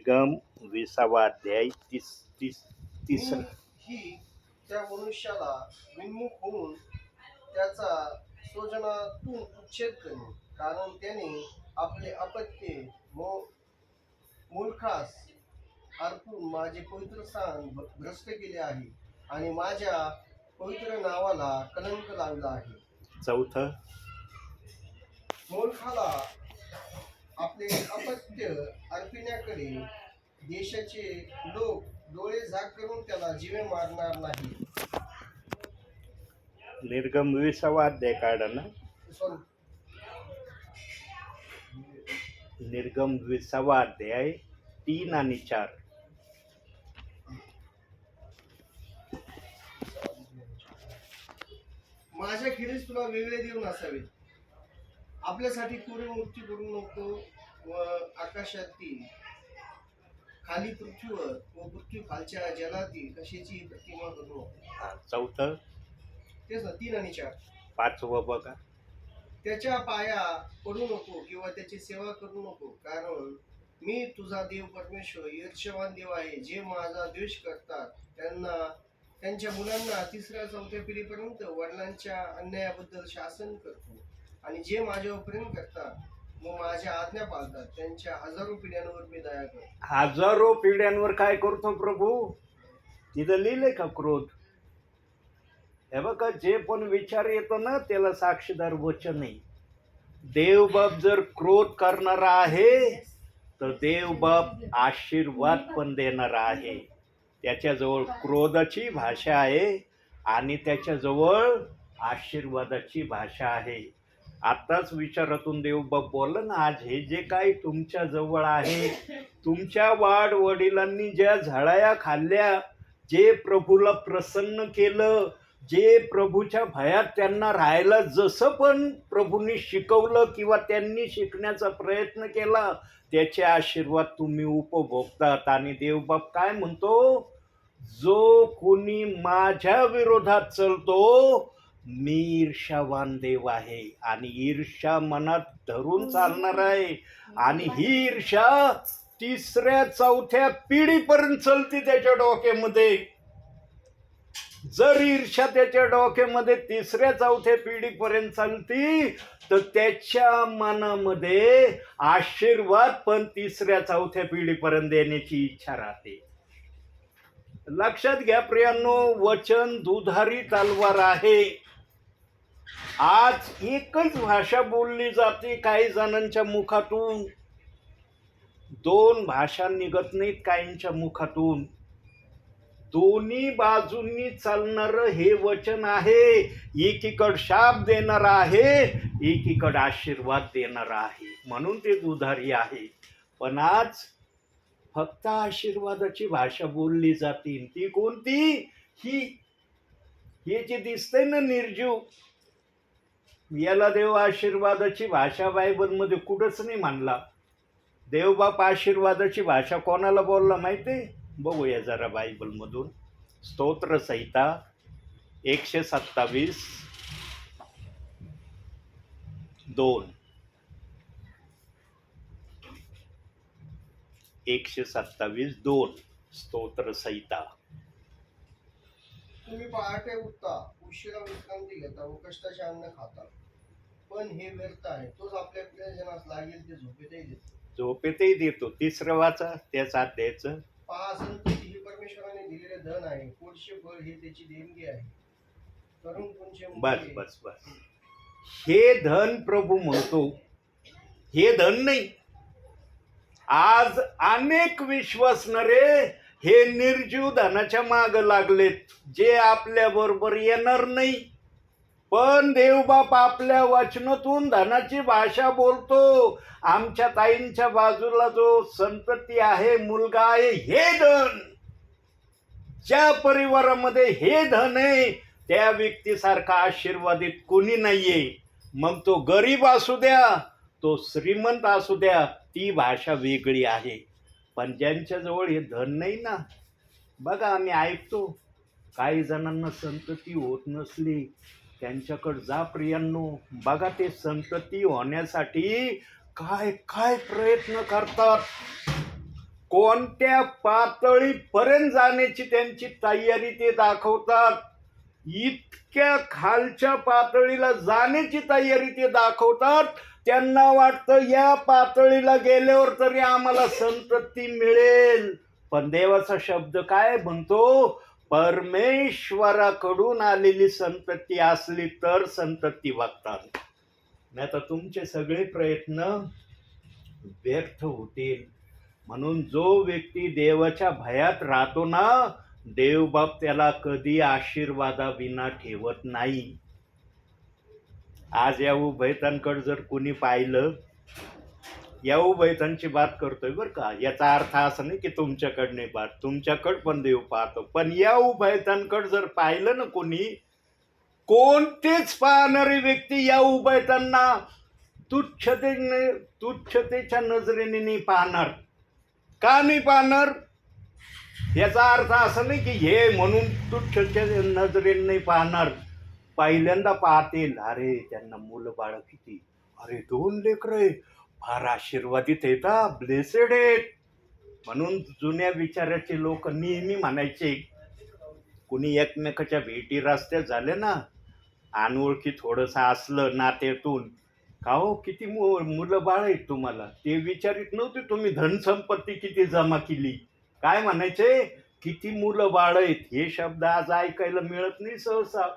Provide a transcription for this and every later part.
निर्गम 20वा अध्याय तिसरा. ही त्या मनुष्याला विन्मुख होऊन त्याचा स्वजनातून उच्छेद करेन, कारण त्याने आपले अपत्य मूर्खास अर्पून माझे पवित्र स्थान भ्रष्ट केले आहे आणि माझ्या पवित्र नावाला कलंक लावला आहे. चौथं, मूर्खाला आपले अपत्य अर्पिण्याकडे देशाचे लोक डोळे झाक करून त्याला जीवे मारणार नाही. निर्गम 20वा अध्याय काढा ना. निर्गम 20वा अध्याय 3 आणि 4. माझ्या खेरीस तुला वेगळे देव नसावेत. आपल्यासाठी कोणी मूर्ती करू नको व आकाशातील खाली पृथ्वीवर व पृथ्वी खालच्या जलातील कशाची प्रतिमा करू नको. चौथं, तेच ना 3 आणि 4. 5वं बघा. त्याच्या पाया पडू नको किंवा त्याची सेवा करू नको, कारण मी तुझा देव परमेश्वर ईर्ष्यवान देव आहे. जे माझा द्वेष करतात त्यांच्या मुलांना 3ऱ्या-4थ्या पिढीपर्यंत वडिलांच्या अन्यायाबद्दल शासन करतो, आणि जे माझ्यावर प्रेम करतात व माझ्या आज्ञा पाळतात त्यांच्या हजारो पिढ्यांवर मी दया करतो. हजारो पिढ्यांवर काय करतो प्रभू? तिथं लिहिलंय का क्रोध? हे बघा, जे पण विचार येतो ना त्याला साक्षीदार वचन आहे. देवबाप जर क्रोध करणारा आहे तर देवबाप आशीर्वाद पण देणारा आहे. त्याच्याजवळ क्रोधाची भाषा आहे आणि त्याच्याजवळ आशीर्वादाची भाषा आहे. आताच विचारातून देवबाप बोलला ना, आज हे जे काही तुमच्या जवळ आहे, तुमच्या वाढ वडिलांनी ज्या झळाया खाल्ल्या, जे प्रभूला प्रसन्न केलं, जे प्रभूच्या भयात त्यांना राहायला जसं पण प्रभूंनी शिकवलं किंवा त्यांनी शिकण्याचा प्रयत्न केला, त्याचे आशीर्वाद तुम्ही उपभोगतात. आणि देवबाप काय म्हणतो? जो कोणी माझ्या विरोधात चलतो मी ईर्ष्यावान देव आहे आणि ईर्ष्या मनात धरून चालणार आहे. आणि ही ईर्ष्या 3ऱ्या-4थ्या पिढीपर्यंत चलती त्याच्या डोक्यामध्ये. जर ईर्ष्या त्याच्या डोक्यामध्ये 3ऱ्या-4थ्या पिढीपर्यंत चालती तर त्याच्या मनामध्ये आशीर्वाद पण 3ऱ्या-4थ्या पिढीपर्यंत देण्याची इच्छा राहते. लक्षात घ्या प्रियांनो, वचन दुधारी तलवार आहे. आज एकच भाषा बोलली जाते काही जणांच्या मुखातून, 2 भाषा निघत नाहीत काहींच्या मुखातून. दोन्ही बाजूंनी चालणारं हे वचन आहे. एकीकडे शाप देणार आहे, एकीकडे आशीर्वाद देणार आहे, म्हणून ते दुधारी आहे. पण आज फक्त आशीर्वादाची भाषा बोलली जाते. ती कोणती? ही जे दिसतंय ना निर्जीव, याला देव आशीर्वादाची भाषा बायबलमध्ये कुठंच नाही मानला. देवबाप आशीर्वादाची भाषा कोणाला बोलला माहिती? बघूया जरा बायबलमधून. स्तोत्र संहिता 127:2. 127:2 स्तोत्र संहिता. तुम्ही पहाटे उठता, उशिरा विश्रांती घेता व कष्टाचे अन्न खाता, पण हे व्यर्थ आहे. तोच आपल्या प्रियजनास लागेल ते झोपेतही देतो. 3रं वाचा त्याच अध्यायाचं. पहा, संतती हे परमेश्वराने दिलेले धन आहे, पोटचे फळ हे त्याची देणगी आहे. बस. हे धन प्रभू म्हणतो, हे धन नाही. आज अनेक विश्वासणारे हे निर्जीव धनाच्या माग लागलेत, जे आपल्या बरोबर येणार नाही. पण देवबाप आपल्या वचनातून धनाची भाषा बोलतो. आमच्या ताईंच्या बाजूला जो संतती आहे, मुलगा आहे, हे धन, ज्या परिवारामध्ये हे धन आहे त्या व्यक्तीसारखा आशीर्वादित कोणी नाहीये. मग तो गरीब असू द्या, तो श्रीमंत असू द्या, ती भाषा वेगळी आहे. पण ज्यांच्याजवळ हे धन नाही ना, बघा आम्ही ऐकतो काही जणांना संतती होत नसली, त्यांच्याकडे जा प्रियांनो, बघा ते संतती होण्यासाठी काय काय प्रयत्न करतात. कोणत्या पातळीपर्यंत जाण्याची त्यांची तयारी ते दाखवतात. इतक्या खालच्या पातळीला जाण्याची तयारी ते दाखवतात. त्यांना वाटतं या पातळीला गेल्यावर तरी आम्हाला संतती मिळेल. पण देवाचा शब्द काय म्हणतो? परमेश्वराकडून आलेली संतती असली तर संतती बघतात, नाही तर तुमचे सगळे प्रयत्न व्यर्थ होतील. म्हणून जो व्यक्ती देवाच्या भयात राहतो ना, देवबाप त्याला कधी आशीर्वादाविना ठेवत नाही. आज या उभयतांकडे जर कोणी पाहिलं, या उभयतांची बात करतोय बरं का, याचा अर्थ असा नाही की तुमच्याकडे नाही बात, तुमच्याकडे पण देव पाहतो. पण या उभयतांकडे जर पाहिलं ना कोणी, कोणतेच पाहणारी व्यक्ती या उभयतांना तुच्छतेच्या नजरेने नाही पाहणार. का नाही पाहणार? याचा अर्थ असा नाही की हे म्हणून तुच्छतेच्या नजरेने नाही पाहणार. पहिल्यांदा पाहतील, अरे त्यांना मुलं बाळ किती, अरे 2 लेकरं, फार आशीर्वादित आहेत, ब्लेसेड आहेत. म्हणून जुन्या विचाराचे लोक नेहमी म्हणायचे, कुणी एकमेकाच्या भेटी रस्त्यात झाले ना, अनोळखी थोडंसं असलं नात्यातून, का हो किती मुलं बाळ आहेत तुम्हाला, ते विचारित नव्हते तुम्ही धनसंपत्ती किती जमा केली. काय म्हणायचे? किती मुलं बाळ आहेत. हे शब्द आज ऐकायला मिळत नाही सहसा.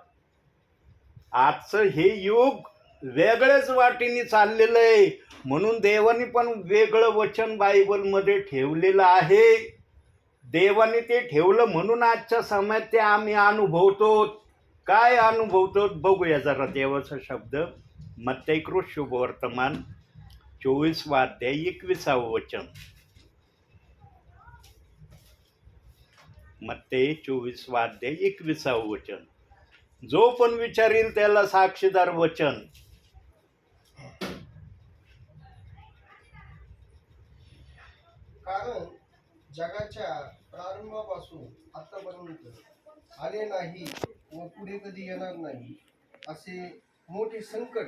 आजचं हे युग वेगळ्याच वाटेने चाललेलं आहे. म्हणून देवाने पण वेगळं वचन बायबलमध्ये ठेवलेलं आहे. देवाने ते ठेवलं म्हणून आजच्या समयात ते आम्ही अनुभवतो. काय अनुभवतो बघूया जरा देवाचा शब्द. मत्तैकृत शुभवर्तमान 24 अध्याय 21 वचन. मत्तै 24 अध्याय 21 वचन. जो पण विचारील त्याला साक्षीदार वचन. कारण जगाच्या प्रारंभापासून आतापर्यंत आले नाही व पुढे कधी येणार नाही असे मोठे संकट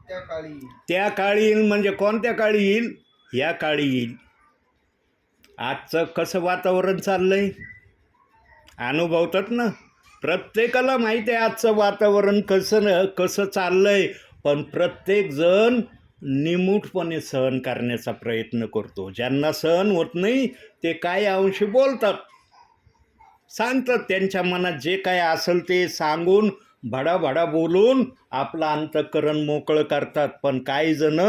त्या काळी येईल. म्हणजे कोणत्या काळी येईल? या काळी येईल. आजचं कसं वातावरण चाललंय अनुभवतात ना, प्रत्येकाला माहिती आहे आजचं वातावरण कसं चाललंय. पण प्रत्येक जण निमूटपणे सहन करण्याचा प्रयत्न करतो. ज्यांना सहन होत नाही ते काही अंशी बोलतात, सांगतात, त्यांच्या मनात जे काय असेल ते सांगून भडाभडा बोलून आपलं अंतःकरण मोकळं करतात. पण काही जण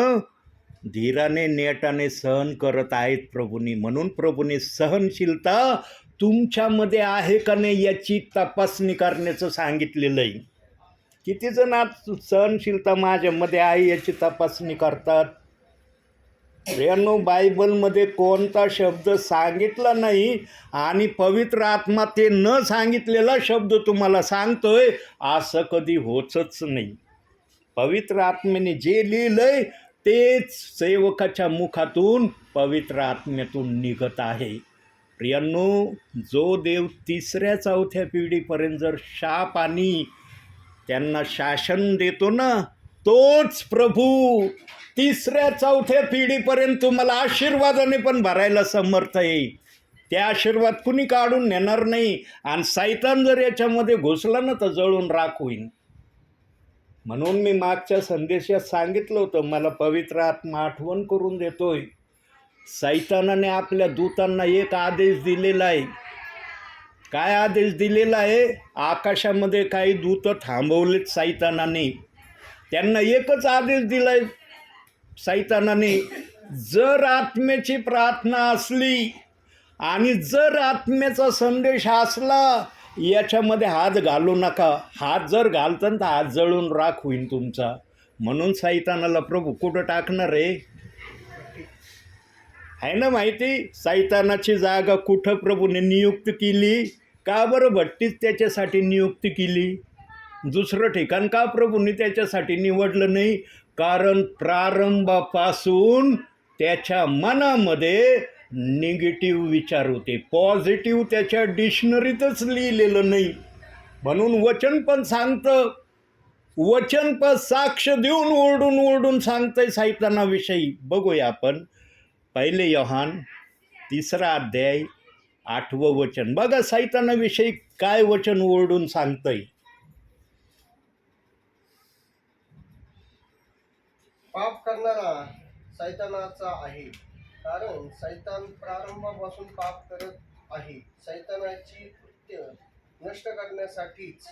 धीराने नेटाने सहन करत आहेत प्रभूनी. म्हणून प्रभूने सहनशीलता तुमच्यामध्ये आहे का नाही याची तपासणी करण्याचं सांगितलेलं आहे. किती जण आज सहनशीलता माझ्यामध्ये आहे याची तपासणी करतात? बायबलमध्ये कोणता शब्द सांगितला नाही आणि पवित्र आत्मा ते न सांगितलेला शब्द तुम्हाला सांगतोय असं कधी होतच नाही. पवित्र आत्म्याने जे लिहिलंय तेच सेवकाच्या मुखातून पवित्र आत्म्यातून निघत आहे. प्रियांनो, जो देव 3ऱ्या-4थ्या पिढीपर्यंत जर शाप आणि त्यांना शासन देतो ना, तोच प्रभू 3ऱ्या-4थ्या पिढीपर्यंत तुम्हाला आशीर्वादाने पण भरायला समर्थ आहे. ते आशीर्वाद कुणी काढून नेणार नाही. आणि सैतान जर याच्यामध्ये घुसला ना तर जळून राख होईल. म्हणून मी मागच्या संदेशात सांगितलं होतं, मला पवित्र आत्मा आठवण करून देतोय. सैतानाने आपल्या दूतांना एक आदेश दिलेला आहे. काय आदेश दिलेला आहे? आकाशामध्ये काही दूत थांबवलेत सैतानाने. त्यांना एकच आदेश दिलाय सैतानाने, जर आत्म्याची प्रार्थना असली आणि जर आत्म्याचा संदेश असला याच्यामध्ये हात घालू नका. हात जर घालता तर हात जळून राख होईल तुमचा. म्हणून सैतानाला प्रभू कुठं टाकणार आहे ना माहिती? सैतानाची जागा कुठं प्रभूने नियुक्त केली? का बरं भट्टीच त्याच्यासाठी नियुक्त केली? दुसरं ठिकाण का प्रभूने त्याच्यासाठी निवडलं नाही? कारण प्रारंभापासून त्याच्या मनामध्ये निगेटिव्ह विचार होते, पॉझिटिव्ह त्याच्या डिक्शनरीतच लिहिलेलं नाही. म्हणून वचन पण सांगतं, वचन पण साक्ष देऊन ओरडून सांगतंय सैतानाविषयी. बघूया आपण 1 योहान 3 अध्याय 8वं वचन. बघा सैतानाविषयी काय वचन ओरडून सांगतंय. पाप करणारा सैतानाचा आहे, कारण सैतान प्रारंभापासून पाप करत आहे. सैतानाची कृत्य नष्ट करण्यासाठीच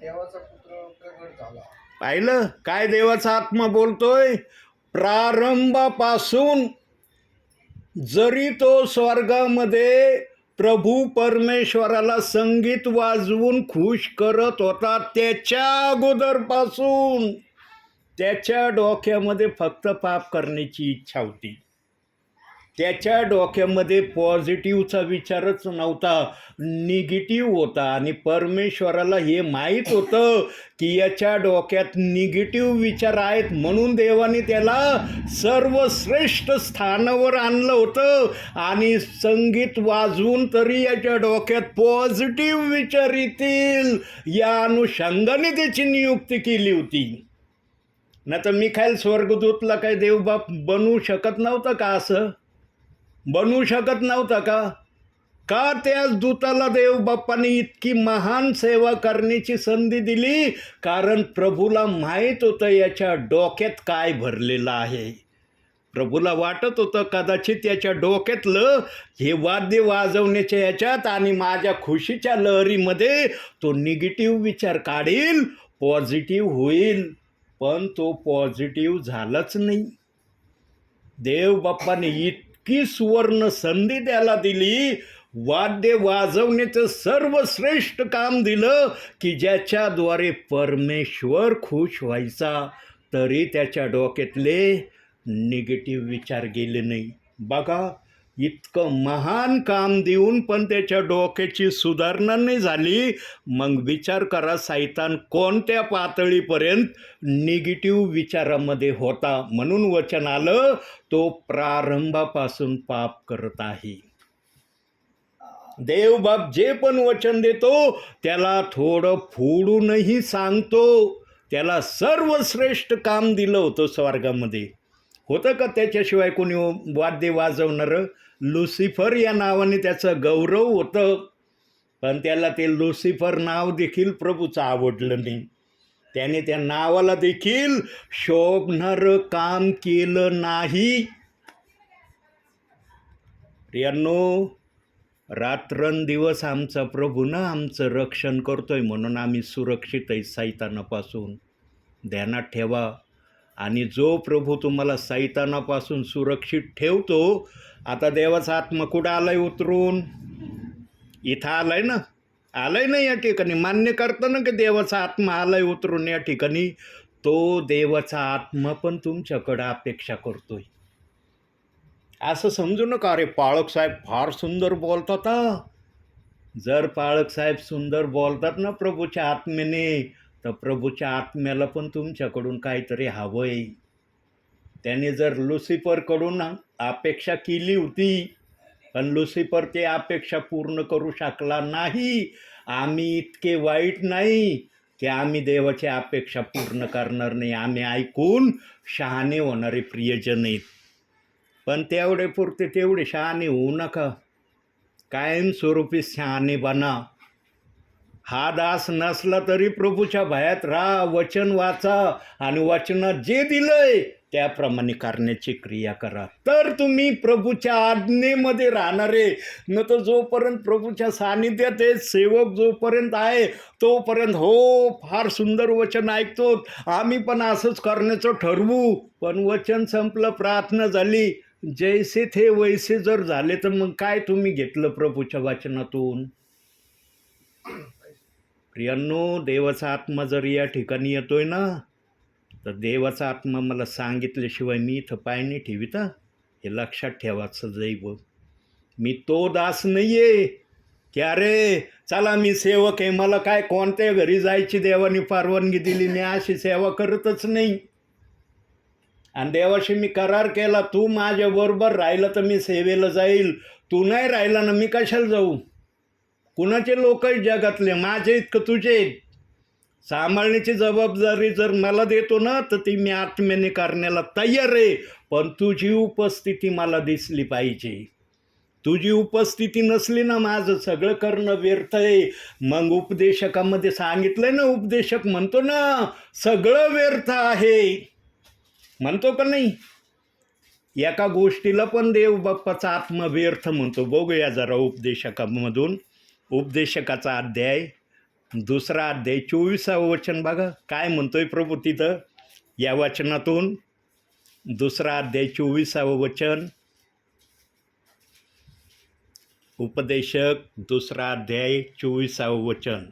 देवाचा पुत्र प्रगट झाला. पाहिलं काय देवाचा आत्मा बोलतोय. प्रारंभापासून जरी तो स्वर्गामध्ये प्रभू परमेश्वराला संगीत वाजवून खुश करत होता, त्याच्या अगोदरपासून त्याच्या डोक्यामध्ये फक्त पाप करण्याची इच्छा होती. त्याच्या डोक्यामध्ये पॉझिटिव्हचा विचारच नव्हता, निगेटिव्ह होता. आणि परमेश्वराला हे माहीत होतं की याच्या डोक्यात निगेटिव्ह विचार आहेत, म्हणून देवाने त्याला सर्वश्रेष्ठ स्थानावर आणलं होतं. आणि संगीत वाजवून तरी याच्या डोक्यात पॉझिटिव्ह विचार येतील या अनुषंगाने त्याची नियुक्ती केली होती. नाही तर मिखाईल स्वर्गदूतला काही देवबाप बनवू शकत नव्हता का? असं बनवू शकत नव्हता का? का त्याच दूताला देवबाप्पाने इतकी महान सेवा करण्याची संधी दिली? कारण प्रभूला माहीत होतं याच्या डोक्यात काय भरलेलं आहे. प्रभूला वाटत होतं कदाचित याच्या डोक्यातलं हे वाद्य वाजवण्याच्या याच्यात आणि माझ्या खुशीच्या लहरीमध्ये तो निगेटिव्ह विचार काढील, पॉझिटिव्ह होईल. पण तो पॉझिटिव्ह झालाच नाही. देवबाप्पाने इतकी सुवर्ण संधी त्याला दिली, वाद्य वाजवण्याचं सर्वश्रेष्ठ काम दिलं की ज्याच्याद्वारे परमेश्वर खुश व्हायचा, तरी त्याच्या डोक्यातले निगेटिव्ह विचार गेले नाही. बघा इतकं महान काम देऊन पण त्याच्या डोक्याची सुधारणा नाही झाली. मग विचार करा सैतान कोणत्या पातळीपर्यंत निगेटिव्ह विचारामध्ये होता. म्हणून वचन आलं तो प्रारंभापासून पाप करत आहे. देवबाप जे पण वचन देतो त्याला थोडं फोडूनही सांगतो. त्याला सर्वश्रेष्ठ काम दिलं होतं स्वर्गामध्ये. होतं का त्याच्याशिवाय कोणी वाद्य वाजवणारं? लुसिफर या नावाने त्याचं गौरव होतं, पण त्याला ते लुसिफर नाव देखील प्रभूचं आवडलं नाही. त्याने त्या नावाला देखील शोभणारं काम केलं नाही. प्रियांनो, रात्रंदिवस आमचा प्रभू ना आमचं रक्षण करतोय, म्हणून आम्ही सुरक्षित आहे सैतानापासून. ध्यानात ठेवा. आणि जो प्रभू तुम्हाला सैतानापासून सुरक्षित ठेवतो, आता देवाचा आत्मा कुठं आलाय उतरून? इथं आलाय ना, आलाय ना या ठिकाणी. मान्य करतं ना की देवाचा आत्मा आलाय उतरून या ठिकाणी. तो देवाचा आत्मा पण तुमच्याकडं अपेक्षा करतोय. असं समजू नका अरे पाळक साहेब फार सुंदर बोलतात. जर पाळक साहेब सुंदर बोलतात ना प्रभूच्या आत्म्याने, तर प्रभूच्या आत्म्याला पण तुमच्याकडून काहीतरी हवं आहे. त्याने जर लुसिफरकडून अपेक्षा केली होती, पण लुसिफर ते अपेक्षा पूर्ण करू शकला नाही. आम्ही इतके वाईट नाही की आम्ही देवाची अपेक्षा पूर्ण करणार नाही. आम्ही ऐकून शहाणे होणारे प्रियजन आहेत. पण तेवढे पुरते तेवढे शहाणे होऊ नका. कायमस्वरूपी शहाणे बना. हा दास नसला तरी प्रभूच्या भयात राहा, वचन वाचा आणि वचनात जे दिलंय त्याप्रमाणे करण्याची क्रिया करा. तर तुम्ही प्रभूच्या आज्ञेमध्ये राहणारे. न तर जोपर्यंत प्रभूच्या सानिध्यात आहे, सेवक जोपर्यंत आहे तोपर्यंत हो फार सुंदर वचन ऐकतो, आम्ही पण असंच करण्याचं ठरवू. पण वचन संपलं, प्रार्थना झाली, जैसे थे वैसे जर झाले तर मग काय तुम्ही घेतलं प्रभूच्या वचनातून? प्रियांनो, देवाचा आत्मा जर या ठिकाणी येतोय ना, तर देवाचा आत्मा मला सांगितल्याशिवाय मी इथं पाय नाही ठेवित. हे लक्षात ठेवायचं जैव. मी तो दास नाही आहे की अरे चला मी सेवक आहे, मला काय कोणत्या घरी जायची देवाने परवानगी दिली, मी अशी सेवा करतच नाही. आणि देवाशी मी करार केला, तू माझ्याबरोबर राहिलं तर मी सेवेला जाईल, तू नाही राहिला ना मी कशाला जाऊ? कुणाचे लोक आहेत जगातले? माझे इतकं तुझे. सांभाळण्याची जबाबदारी जर मला देतो ना, तर ती मी आत्म्याने करण्याला तयार आहे. पण तुझी उपस्थिती मला दिसली पाहिजे. तुझी उपस्थिती नसली ना माझं सगळं करणं व्यर्थ आहे. मग उपदेशकामध्ये सांगितलंय ना, उपदेशक म्हणतो ना सगळं व्यर्थ आहे, म्हणतो का नाही? एका गोष्टीला पण देव बाप्पाचा आत्मा व्यर्थ म्हणतो. बघूया जरा उपदेशकामधून, उपदेशकाचा अध्याय 2 अध्याय 24 वचन बघा काय म्हणतोय प्रभू तिथं या वचनातून. 2 अध्याय 24 वचन. उपदेशक 2 अध्याय 24 वचन.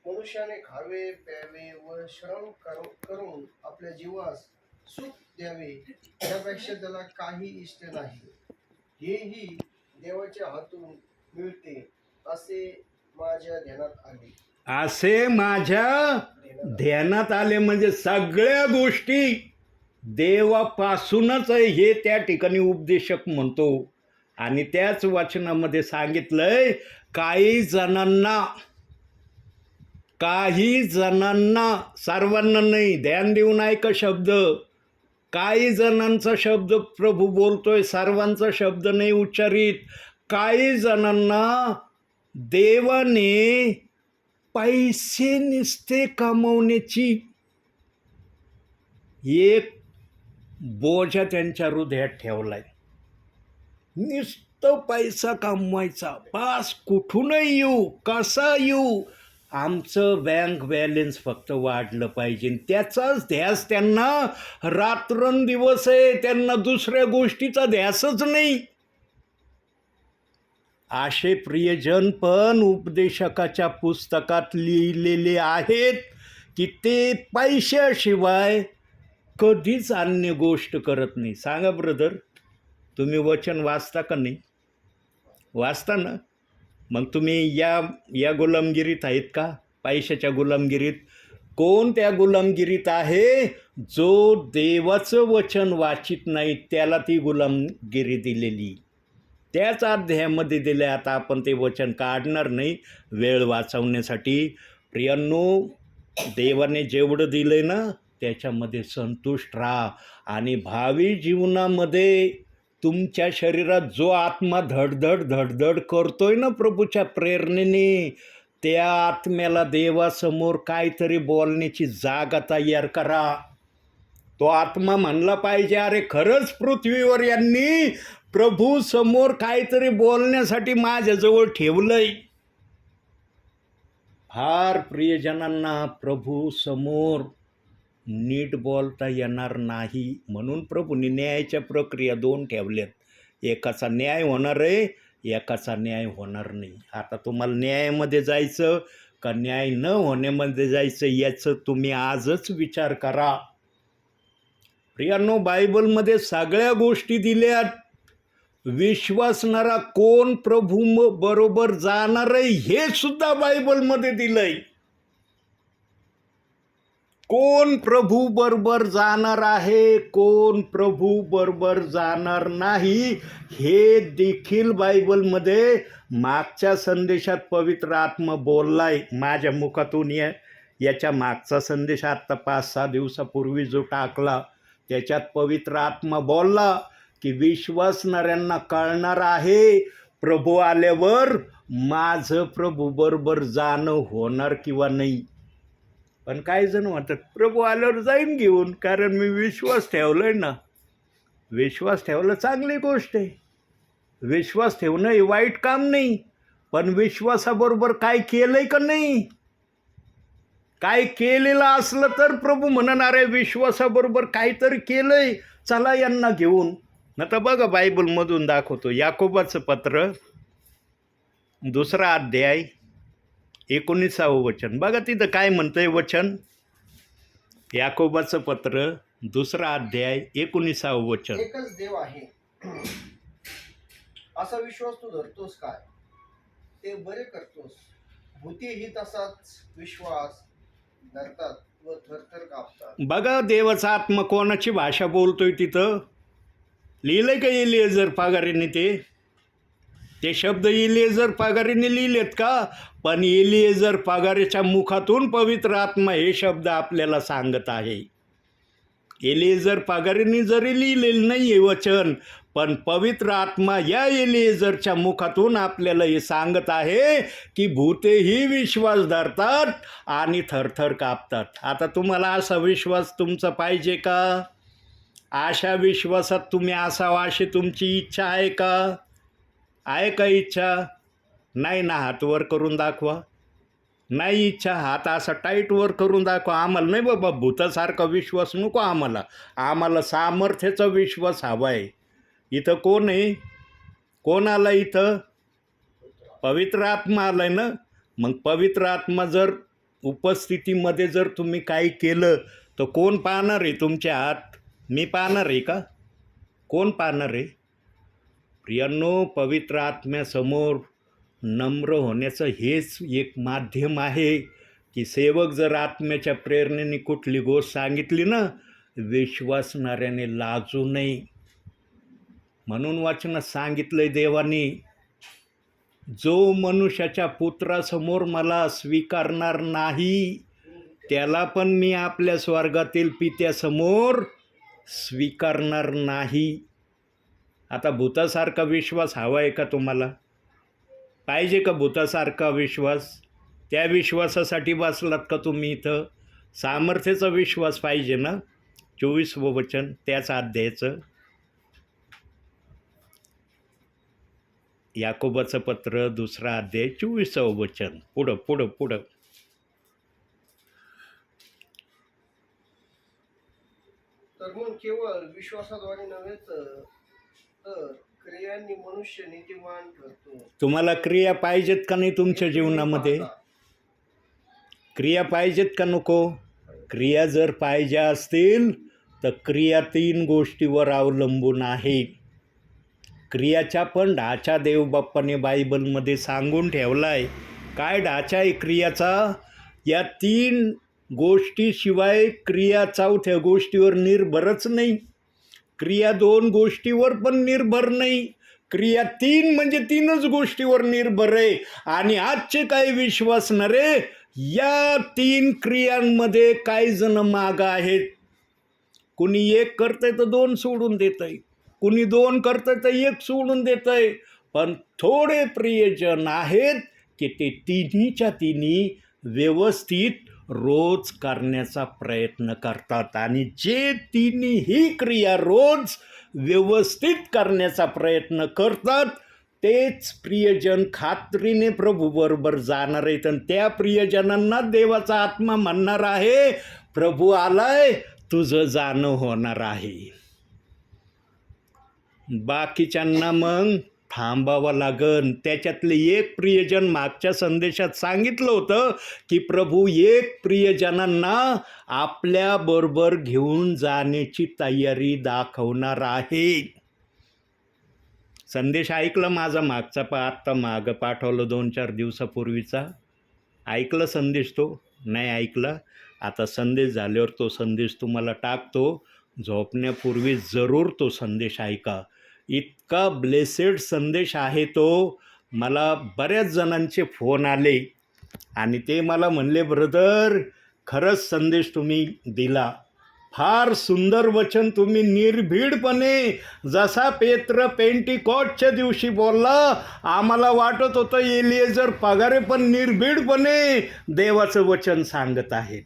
मनुष्याने खावे प्यावे व श्रम करून आपल्या जीवास सुख द्यावे, त्यापेक्षा त्याला काही इष्ट नाही. हेही देवाच्या हातून मिळते असे माझ्या ध्यानात आले. असे माझ्या ध्यानात आले म्हणजे सगळ्या गोष्टी देवापासूनच आहे हे त्या ठिकाणी उपदेशक म्हणतो. आणि त्याच वचनामध्ये सांगितलंय काही जणांना, सर्वांना नाही, ध्यान देऊन ऐका शब्द, काही जणांचा शब्द प्रभू बोलतोय, सर्वांचा शब्द नाही उच्चारित. काही जणांना देवाने पैसे नुसते कमवण्याची एक बोजा त्यांच्या हृदयात ठेवलाय. नुसतं पैसा कमवायचा, पास कुठूनही येऊ, कसा येऊ, आमचं बँक बॅलन्स फक्त वाढलं पाहिजे, त्याचाच ध्यास त्यांना रात्रंदिवस आहे. त्यांना दुसऱ्या गोष्टीचा ध्यासच नाही. असे प्रियजन पण उपदेशकाच्या पुस्तकात लिहिलेले आहेत की ते पैशाशिवाय कधीच अन्य गोष्ट करत नाही. सांगा ब्रदर, तुम्ही वचन वाचता का नाही? वाचता ना? मग तुम्ही या गुलामगिरीत आहेत का? पैशाच्या गुलामगिरीत? कोण त्या गुलामगिरीत आहे? जो देवाचं वचन वाचित नाही त्याला ती गुलामगिरी दिलेली. त्याच अध्यायामध्ये दिले. आता आपण ते वचन काढणार नाही वेळ वाचवण्यासाठी. प्रियांनो, देवाने जेवढं दिलंय ना त्याच्यामध्ये संतुष्ट राहा. आणि भावी जीवनामध्ये तुमच्या शरीरात जो आत्मा धडधड करतोय ना प्रभूच्या प्रेरणेने, त्या आत्म्याला देवासमोर काहीतरी बोलण्याची जागा तयार करा. तो आत्मा म्हणला पाहिजे, अरे खरंच पृथ्वीवर यांनी प्रभू समोर काहीतरी बोलण्यासाठी माझ्याजवळ ठेवलंय. फार प्रियजनांना प्रभू समोर नीट बोलता येणार नाही, म्हणून प्रभूने न्यायाच्या प्रक्रिया 2 ठेवल्यात. एकाचा न्याय होणार आहे, एकाचा न्याय होणार नाही. आता तुम्हाला न्यायामध्ये जायचं का न्याय न होण्यामध्ये जायचं याचं तुम्ही आजच विचार करा. प्रियांनो, बायबलमध्ये सगळ्या गोष्टी दिल्यात. विश्वासणारा कोण प्रभू बरोबर जाणार आहे हे सुद्धा बायबलमध्ये दिलंय. कोण प्रभू बरोबर जाणार आहे, कोण प्रभू बरोबर जाणार नाही हे देखील बायबलमध्ये मागच्या संदेशात पवित्र आत्मा बोललाय माझ्या मुखातून. याच्या मागचा संदेश आत्ता 5-6 दिवसापूर्वी जो टाकला त्याच्यात पवित्र आत्मा बोलला की विश्वासणाऱ्यांना कळणार आहे प्रभू आल्यावर माझं प्रभू बरोबर जाणं होणार किंवा नाही. पण काही जण म्हणतात प्रभू आल्यावर जाईन घेऊन, कारण मी विश्वास ठेवलाय ना. विश्वास ठेवलं चांगली गोष्ट आहे, विश्वास ठेवणं हे वाईट काम नाही. पण विश्वासाबरोबर काय केलंय का नाही? काय केलेलं असलं तर प्रभू म्हणणार आहे विश्वासाबरोबर काहीतरी केलंय, चला यांना घेऊन. न तर बघा बायबलमधून दाखवतो. याकोबाचं पत्र 2 अध्याय 19 वचन बघा तिथं काय म्हणतंय वचन. याकोबाचं पत्र 2 अध्याय 19 वचन. एकच देव आहे असा विश्वास तू धरतोस काय? ते बरे करतोस. भूतेही तसाच विश्वास धरतात व थरथर कापतात. बघा देवाचा आत्मा कोणाची भाषा बोलतोय तिथं. लिहिलंय का एलिएझर पगारीने? ते शब्द एलिएझर पगारीने लिहिलेत का? पण एलिएझर पगारीच्या मुखातून पवित्र आत्मा हे शब्द आपल्याला सांगत आहे. एलिएझर पगारीने जरी लिहिलेलं नाही हे वचन, पण पवित्र आत्मा या एलिएझरच्या मुखातून आपल्याला हे सांगत आहे की भूतेही विश्वास धरतात आणि थरथर कापतात. आता तुम्हाला असा विश्वास तुमचा पाहिजे का? अशा विश्वासात तुम्ही असावा अशी तुमची इच्छा आहे का? आहे का इच्छा? नाही ना, हात वर करून दाखवा. नाही इच्छा, हात असा टाईट वर करून दाखवा. आम्हाला नाही बाबा भूतासारखा विश्वास नको, आम्हाला सामर्थ्याचा विश्वास हवा आहे. इथं कोण आहे? कोण आला इथं? पवित्र आत्मा आलाय ना. मग पवित्र आत्मा जर उपस्थितीमध्ये जर तुम्ही काही केलं तर कोण पाहणार आहे तुमचे हात? मी पाहणार आहे का? कोण पाहणार आहे? प्रियांनो, पवित्र आत्म्यासमोर नम्र होण्याचं हेच एक माध्यम आहे की सेवक जर आत्म्याच्या प्रेरणेने कुठली गोष्ट सांगितली ना, विश्वासणाऱ्याने लाजू नये. म्हणून वाचनात सांगितलंय देवाने, जो मनुष्याच्या पुत्रासमोर मला स्वीकारणार नाही त्याला पण मी आपल्या स्वर्गातील पित्यासमोर स्वीकारणार नाही. आता भूतासारखा विश्वास हवा आहे का तुम्हाला? पाहिजे का भूतासारखा विश्वास? त्या विश्वासासाठी बसलात का तुम्ही इथं? सामर्थ्याचा विश्वास पाहिजे ना. 24वं वचन त्याच अध्यायाचं, याकोबाचं पत्र 2रा अध्याय 24वं वचन. पुढं तर मग केवळ विश्वासाद्वारे नव्हे तर क्रियांनी मनुष्य नीतिमान ठरतो. तुम्हाला क्रिया पाहिजेत का नाही तुमच्या जीवनामध्ये? क्रिया पाहिजेत का नको? क्रिया जर पाहिजे असतील तर क्रिया 3 गोष्टीवर अवलंबून आहे. क्रियाच्या पण ढाचा देवबाप्पाने बायबलमध्ये सांगून ठेवला आहे. काय ढाचा आहे क्रियाचा? या 3 गोष्टीशिवाय क्रिया 4थ्या गोष्टीवर निर्भरच नाही. क्रिया 2 गोष्टीवर पण निर्भर नाही. क्रिया 3 म्हणजे 3च गोष्टीवर निर्भर आहे. आणि आजचे काही विश्वासणारे या 3 क्रियांमध्ये काही जण माग आहेत. कुणी 1 करतंय तर 2 सोडून देतंय, कुणी 2 करतंय तर 1 सोडून देतंय. पण थोडे प्रियजन आहेत की ते तिन्हीच्या तिन्ही व्यवस्थित रोज करण्याचा प्रयत्न करतात. आणि जे तिन्ही क्रिया रोज व्यवस्थित करण्याचा प्रयत्न करतात तेच प्रियजन खात्रीने प्रभूबरोबर जाणार आहेत. आणि त्या प्रियजनांना देवाचा आत्मा म्हणणार आहे, प्रभू आलाय, तुझं जाणं होणार आहे. बाकीच्यांना मग थांबावं लागन. त्याच्यातले एक प्रियजन मागच्या संदेशात सांगितलं होतं की प्रभू एक प्रियजनांना आपल्याबरोबर घेऊन जाण्याची तयारी दाखवणार आहे. संदेश ऐकलं माझा मागचा? आत्ता मागं पाठवलं 2-4 दिवसापूर्वीचा. ऐकलं संदेश? तो नाही ऐकला. आता संदेश झाल्यावर तो संदेश तुम्हाला टाकतो. झोपण्यापूर्वी जरूर तो संदेश ऐका. इतका ब्लेसेड संदेश आहे तो. मला बऱ्याच जणांचे फोन आले आणि ते मला म्हणले, ब्रदर खरंच संदेश तुम्ही दिला, फार सुंदर वचन तुम्ही निर्भीडपणे, जसा पेत्र पेंटिकॉस्टच्या दिवशी बोलला, आम्हाला वाटत होतं एलिएझर पगारे पण निर्भीडपणे देवाचं वचन सांगत आहेत.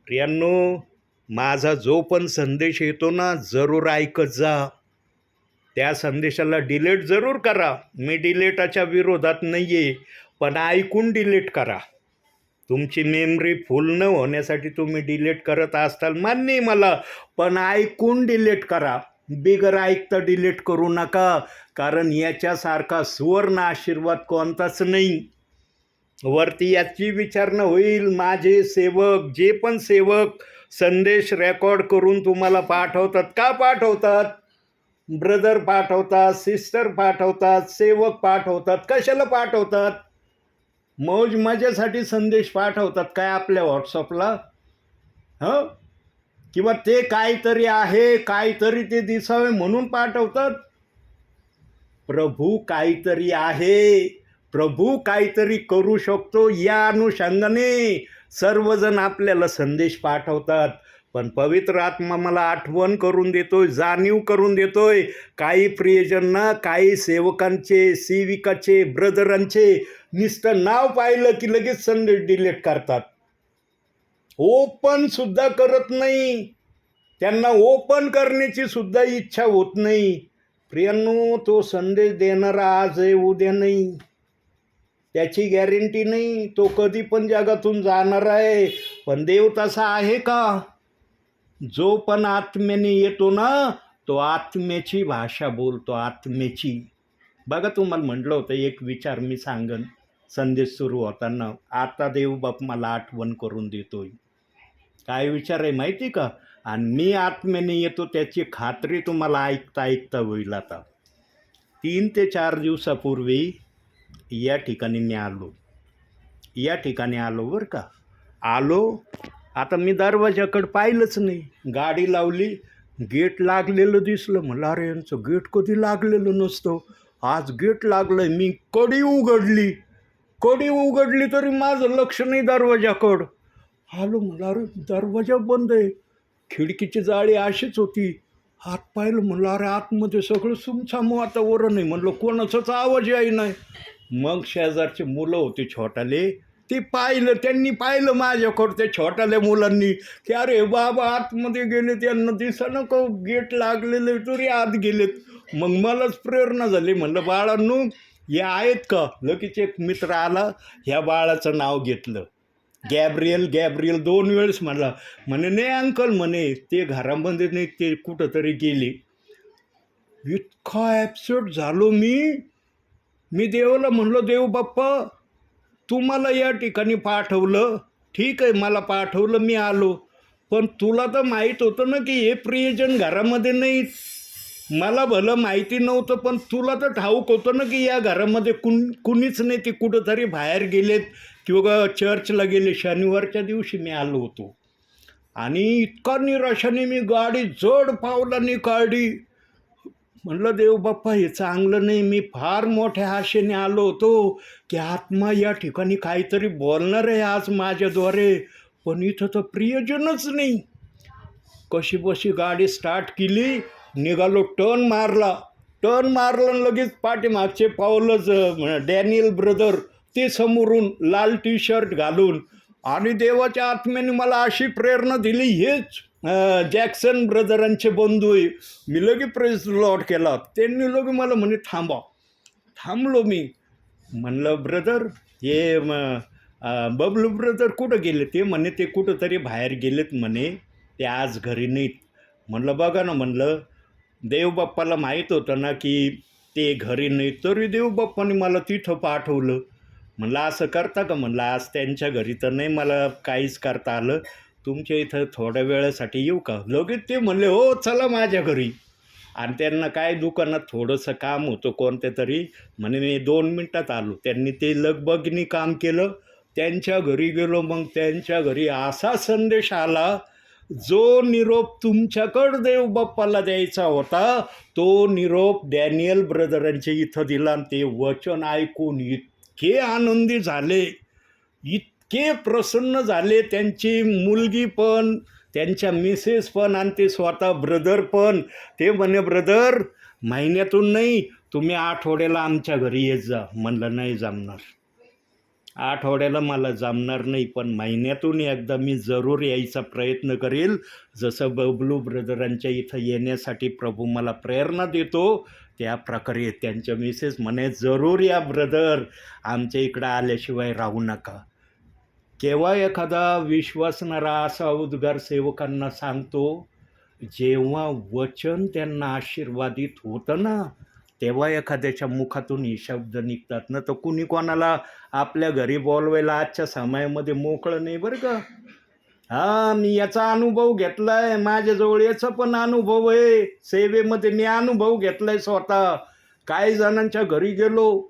प्रियांनो, माझा जो पण संदेश येतो ना, जरूर ऐकत जा. त्या संदेशाला डिलीट जरूर करा. मी डिलीटाच्या विरोधात नाही आहे, पण ऐकून डिलीट करा. तुमची मेमरी फुल न होण्यासाठी तुम्ही डिलीट करत असताल, मान्य आहे मला, पण ऐकून डिलीट करा. बिगर ऐकता डिलीट करू नका, कारण याच्यासारखा सुवर्ण आशीर्वाद कोणताच नाही. वरती याची विचारणा होईल. माझे सेवक, जे पण सेवक संदेश रेकॉर्ड करून तुम्हाला पाठवतात, का पाठवतात? ब्रदर पाठवतात, सिस्टर पाठवतात, सेवक पाठवतात. कशाला पाठवतात? मौज मजेसाठी संदेश पाठवतात काय आपल्या व्हॉट्सअपला? किंवा ते काहीतरी आहे, काहीतरी ते दिसावे म्हणून पाठवतात? प्रभू काहीतरी आहे, प्रभू काहीतरी करू शकतो, या अनुषंगाने सर्वजण आपल्याला संदेश पाठवतात. पण पवित्र आत्मा मला आठवण करून देतोय, जाणीव करून देतोय. काही प्रियजनांना, काही सेवकांचे, सेविकाचे, ब्रदरांचे नुसतं नाव पाहिलं की लगेच संदेश डिलीट करतात. ओपन सुद्धा करत नाही. त्यांना ओपन करण्याची सुद्धा इच्छा होत नाही. प्रियांनो, तो संदेश देणारा आज आहे, उद्या नाही. त्याची गॅरंटी नाही. तो कधी पण जगातून जाणार आहे. पण देव तसा आहे का? जो पण आत्म्याने येतो ना, तो आत्म्याची भाषा बोलतो, आत्म्याची. बघा, तुम्हाला म्हटलं होतं एक विचार मी सांगन संदेश सुरू होताना. आता देव बाप मला आठवण करून देतोय. काय विचार आहे माहिती का? आणि मी आत्म्याने येतो त्याची खात्री तुम्हाला ऐकता ऐकता होईल. आता 3 ते 4 दिवसापूर्वी या ठिकाणी मी आलो बरं का. आता मी दरवाजाकडे पाहिलंच नाही. गाडी लावली, गेट लागलेलं दिसलं. म्हणलं अरे यांचं गेट कधी लागलेलं नसतं, आज गेट लागलं. मी कडी उघडली तरी माझं लक्ष नाही दरवाजाकडं. आलो, म्हणलं अरे दरवाजा बंद आहे. खिडकीची जाळी अशीच होती. हात पाहिलं, म्हणलं अरे आतमध्ये सगळं सुमसाम वातावरण आहे. म्हणलं कोणाचाच आवाज याय नाही. मग शेजारचे मुलं होते छोटाले, त्यांनी पाहिलं माझ्याकडं, त्या छोट्याल्या मुलांनी, की अरे बाबा आतमध्ये गेले, त्यांना दिसेना का गेट लागलेलं तरी आत गेलेत. मग मलाच प्रेरणा झाली. म्हणलं बाळांनो हे आहेत का? लगेच एक मित्र आला, ह्या बाळाचं नाव घेतलं, गॅब्रियल 2 वेळेस म्हणला. म्हणे नाही अंकल, म्हणे ते घरामध्ये नाही, ते कुठंतरी गेले. इतका ॲपसेट झालो मी देवाला म्हणलो, देव बाप्पा तू मला या ठिकाणी पाठवलं, ठीक आहे, मला पाठवलं, मी आलो. पण तुला तर माहीत होतं ना की हे प्रियजन घरामध्ये नाहीत. मला भलं माहिती नव्हतं, पण तुला तर ठाऊक होतं ना की या घरामध्ये कुणीच नाही, ते कुठंतरी बाहेर गेलेत किंवा चर्चला गेले. शनिवारच्या दिवशी मी आलो होतो आणि इतका निराशाने मी गाडी जड पावलाने काढली. म्हणलं देव बाप्पा हे चांगलं नाही. मी फार मोठ्या आशेने आलो होतो की आत्मा या ठिकाणी काहीतरी बोलणार आहे आज माझ्याद्वारे, पण इथं तर प्रियजनच नाही. कशी बशी गाडी स्टार्ट केली, निघालो, टर्न मारला लगेच पाठीमागचे पावलंच डॅनियल ब्रदर, ते समोरून लाल टी शर्ट घालून. आणि देवाच्या आत्म्याने मला अशी प्रेरणा दिली, हेच जॅक्सन ब्रदरांचे बंधू आहे. मी लगे प्रेज लॉर्ड केला. त्यांनी लगे मला म्हणे थांबलो मी. म्हणलं ब्रदर हे बबलू ब्रदर कुठं गेले? ते म्हणे ते कुठंतरी बाहेर गेलेत म्हणे, ते आज घरी नाहीत. म्हणलं बघा ना, म्हणलं देवबाप्पाला माहीत होतं ना की ते घरी नाहीत, तरी देवबाप्पाने मला तिथं पाठवलं. म्हणलं असं करता का? म्हणलं आज त्यांच्या घरी तर नाही मला काहीच करता आलं, तुमच्या इथं थोड्या वेळासाठी येऊ का? लगेच ते म्हणले हो चला माझ्या घरी. आणि त्यांना काय दुकानात थोडंसं काम होतं कोणत्या तरी, म्हणे मी 2 मिनटात आलो. त्यांनी ते लगबगीने काम केलं. त्यांच्या घरी गेलो. मग त्यांच्या घरी असा संदेश आला, जो निरोप तुमच्याकडं देवबाप्पाला द्यायचा होता तो निरोप डॅनियल ब्रदरांच्या इथं दिला. आणि ते वचन ऐकून इतके आनंदी झाले, इतके प्रसन्न झाले. त्यांची मुलगी पण, त्यांच्या मिसेस पण आणि ते स्वतः ब्रदर पण. ते म्हणे ब्रदर महिन्यातून नाही, तुम्ही आठवड्याला आमच्या घरी येत जा. म्हणलं नाही जमणार, आठवड्याला मला जमणार नाही, पण महिन्यातून एकदा मी जरूर यायचा प्रयत्न करेल. जसं बबलू ब्रदरांच्या इथं येण्यासाठी प्रभू मला प्रेरणा देतो, त्या प्रकारे. त्यांच्या मिसेस म्हणे जरूर या ब्रदर, आमच्या इकडं आल्याशिवाय राहू नका. केव्हा एखादा विश्वासणारा असा उद्गार सेवकांना सांगतो, जेव्हा वचन त्यांना आशीर्वादित होतं ना, तेव्हा एखाद्याच्या मुखातून हे शब्द निघतात ना. तर कुणी कोणाला आपल्या घरी बोलवायला आजच्या समयामध्ये मोकळं नाही बरं का. हां, मी याचा अनुभव घेतला आहे, माझ्याजवळ याचा पण अनुभव आहे. सेवेमध्ये मी अनुभव घेतला आहे स्वतः. काही जणांच्या घरी गेलो,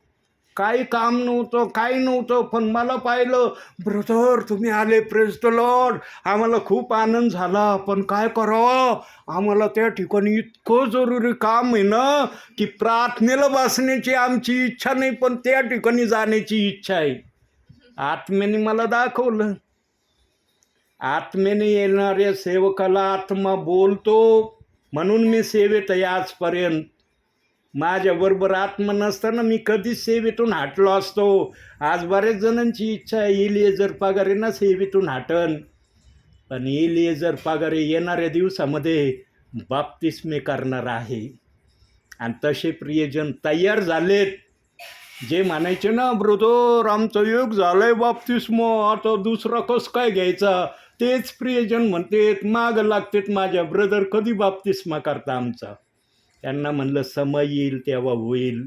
काही काम नव्हतं, काही नव्हतं, पण मला पाहिलं, ब्रदर तुम्ही आले, प्रेज द लॉर्ड, आम्हाला खूप आनंद झाला, पण काय करावं, आम्हाला त्या ठिकाणी इतकं जरुरी काम आहे ना की प्रार्थनेला बसण्याची आमची इच्छा नाही, पण त्या ठिकाणी जाण्याची इच्छा आहे. आत्म्याने मला दाखवलं. आत्मेने येणाऱ्या सेवकाला आत्मा बोलतो, म्हणून मी सेवेत आहे आजपर्यंत. माझ्याबरोबर आत्मा नसताना मी कधीच सेवेतून हटलो असतो. आज बऱ्याच जणांची इच्छा आहे इलिएझर पगारे ना सेवेतून हटन, पण इलिएझर पगारे येणाऱ्या दिवसामध्ये बाप्तिस्मे करणार आहे. आणि तसे प्रियजन तयार झालेत. जे म्हणायचे ना, ब्रदर आमचं योग झालंय बाप्तिस्म, आता दुसरा कसं काय घ्यायचा, तेच प्रियजन म्हणतेत, मागं लागतेत माझ्या, ब्रदर कधी बाप्तिस्मा करता आमचा. त्यांना म्हणलं समय येईल तेव्हा होईल.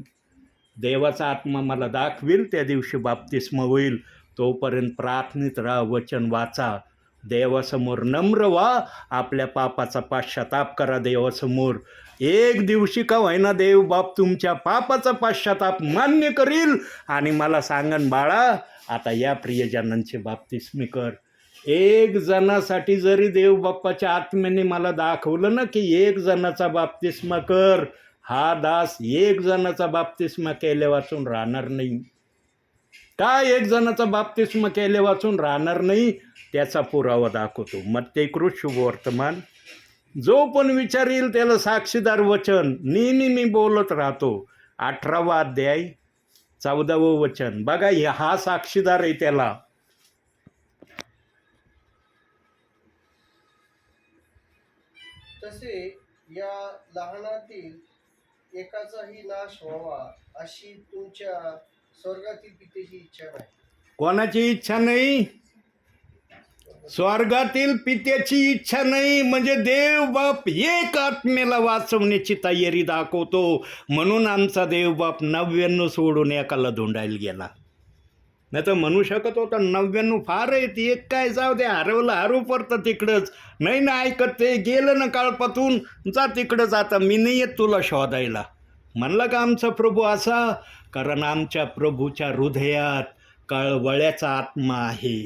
देवाचा आत्मा मला दाखवेल त्या दिवशी बाप्तिस्मा होईल. तोपर्यंत प्रार्थनेत राहा, वचन वाचा, देवासमोर नम्र व्हा, आपल्या पापाचा पश्चाताप करा देवासमोर. एक दिवशी का होईना देव बाप तुमच्या पापाचा पश्चाताप मान्य करील आणि मला सांगन, बाळा आता या प्रियजनांचे बाप्तिस्मे कर. एक जणासाठी जरी देव बाप्पाच्या आत्म्याने मला दाखवलं ना की एक जणाचा बाप्तिस्मा कर, हा दास एक जणाचा बाप्तिस्मा केले वाचून राहणार नाही. काय एक जणाचा बाप्तिस्मा केले वाचून राहणार नाही, त्याचा पुरावा दाखवतो. मत्तेय शुभवर्तमान. जो पण विचारील त्याला साक्षीदार वचन नेहमी मी बोलत राहतो. 18वा अध्याय 14वं वचन बघा, हा साक्षीदार आहे त्याला. तसे या लहानातील एकाचाही नाश व्हावा अशी तुमच्या स्वर्गातील पितेची इच्छा नाही. कोणाची इच्छा नाही? स्वर्गातील पित्याची इच्छा नाही. म्हणजे देव बाप एक आत्मेला वाचवण्याची तयारी दाखवतो. म्हणून आमचा देव बाप 99 सोडून एकाला धुंडायला गेला. नाही तर म्हणू शकत होता 99 फार आहे, ती एक काय जाऊ दे, हरवलं हरू पडतं तिकडंच. नाही ना ऐकत, ते गेलं ना काळपातून, जा तिकडंच, आता मी नाही येत तुला शोधायला. म्हणलं का आमचा प्रभू असा? कारण आमच्या प्रभूच्या हृदयात कळवळ्याचा आत्मा आहे,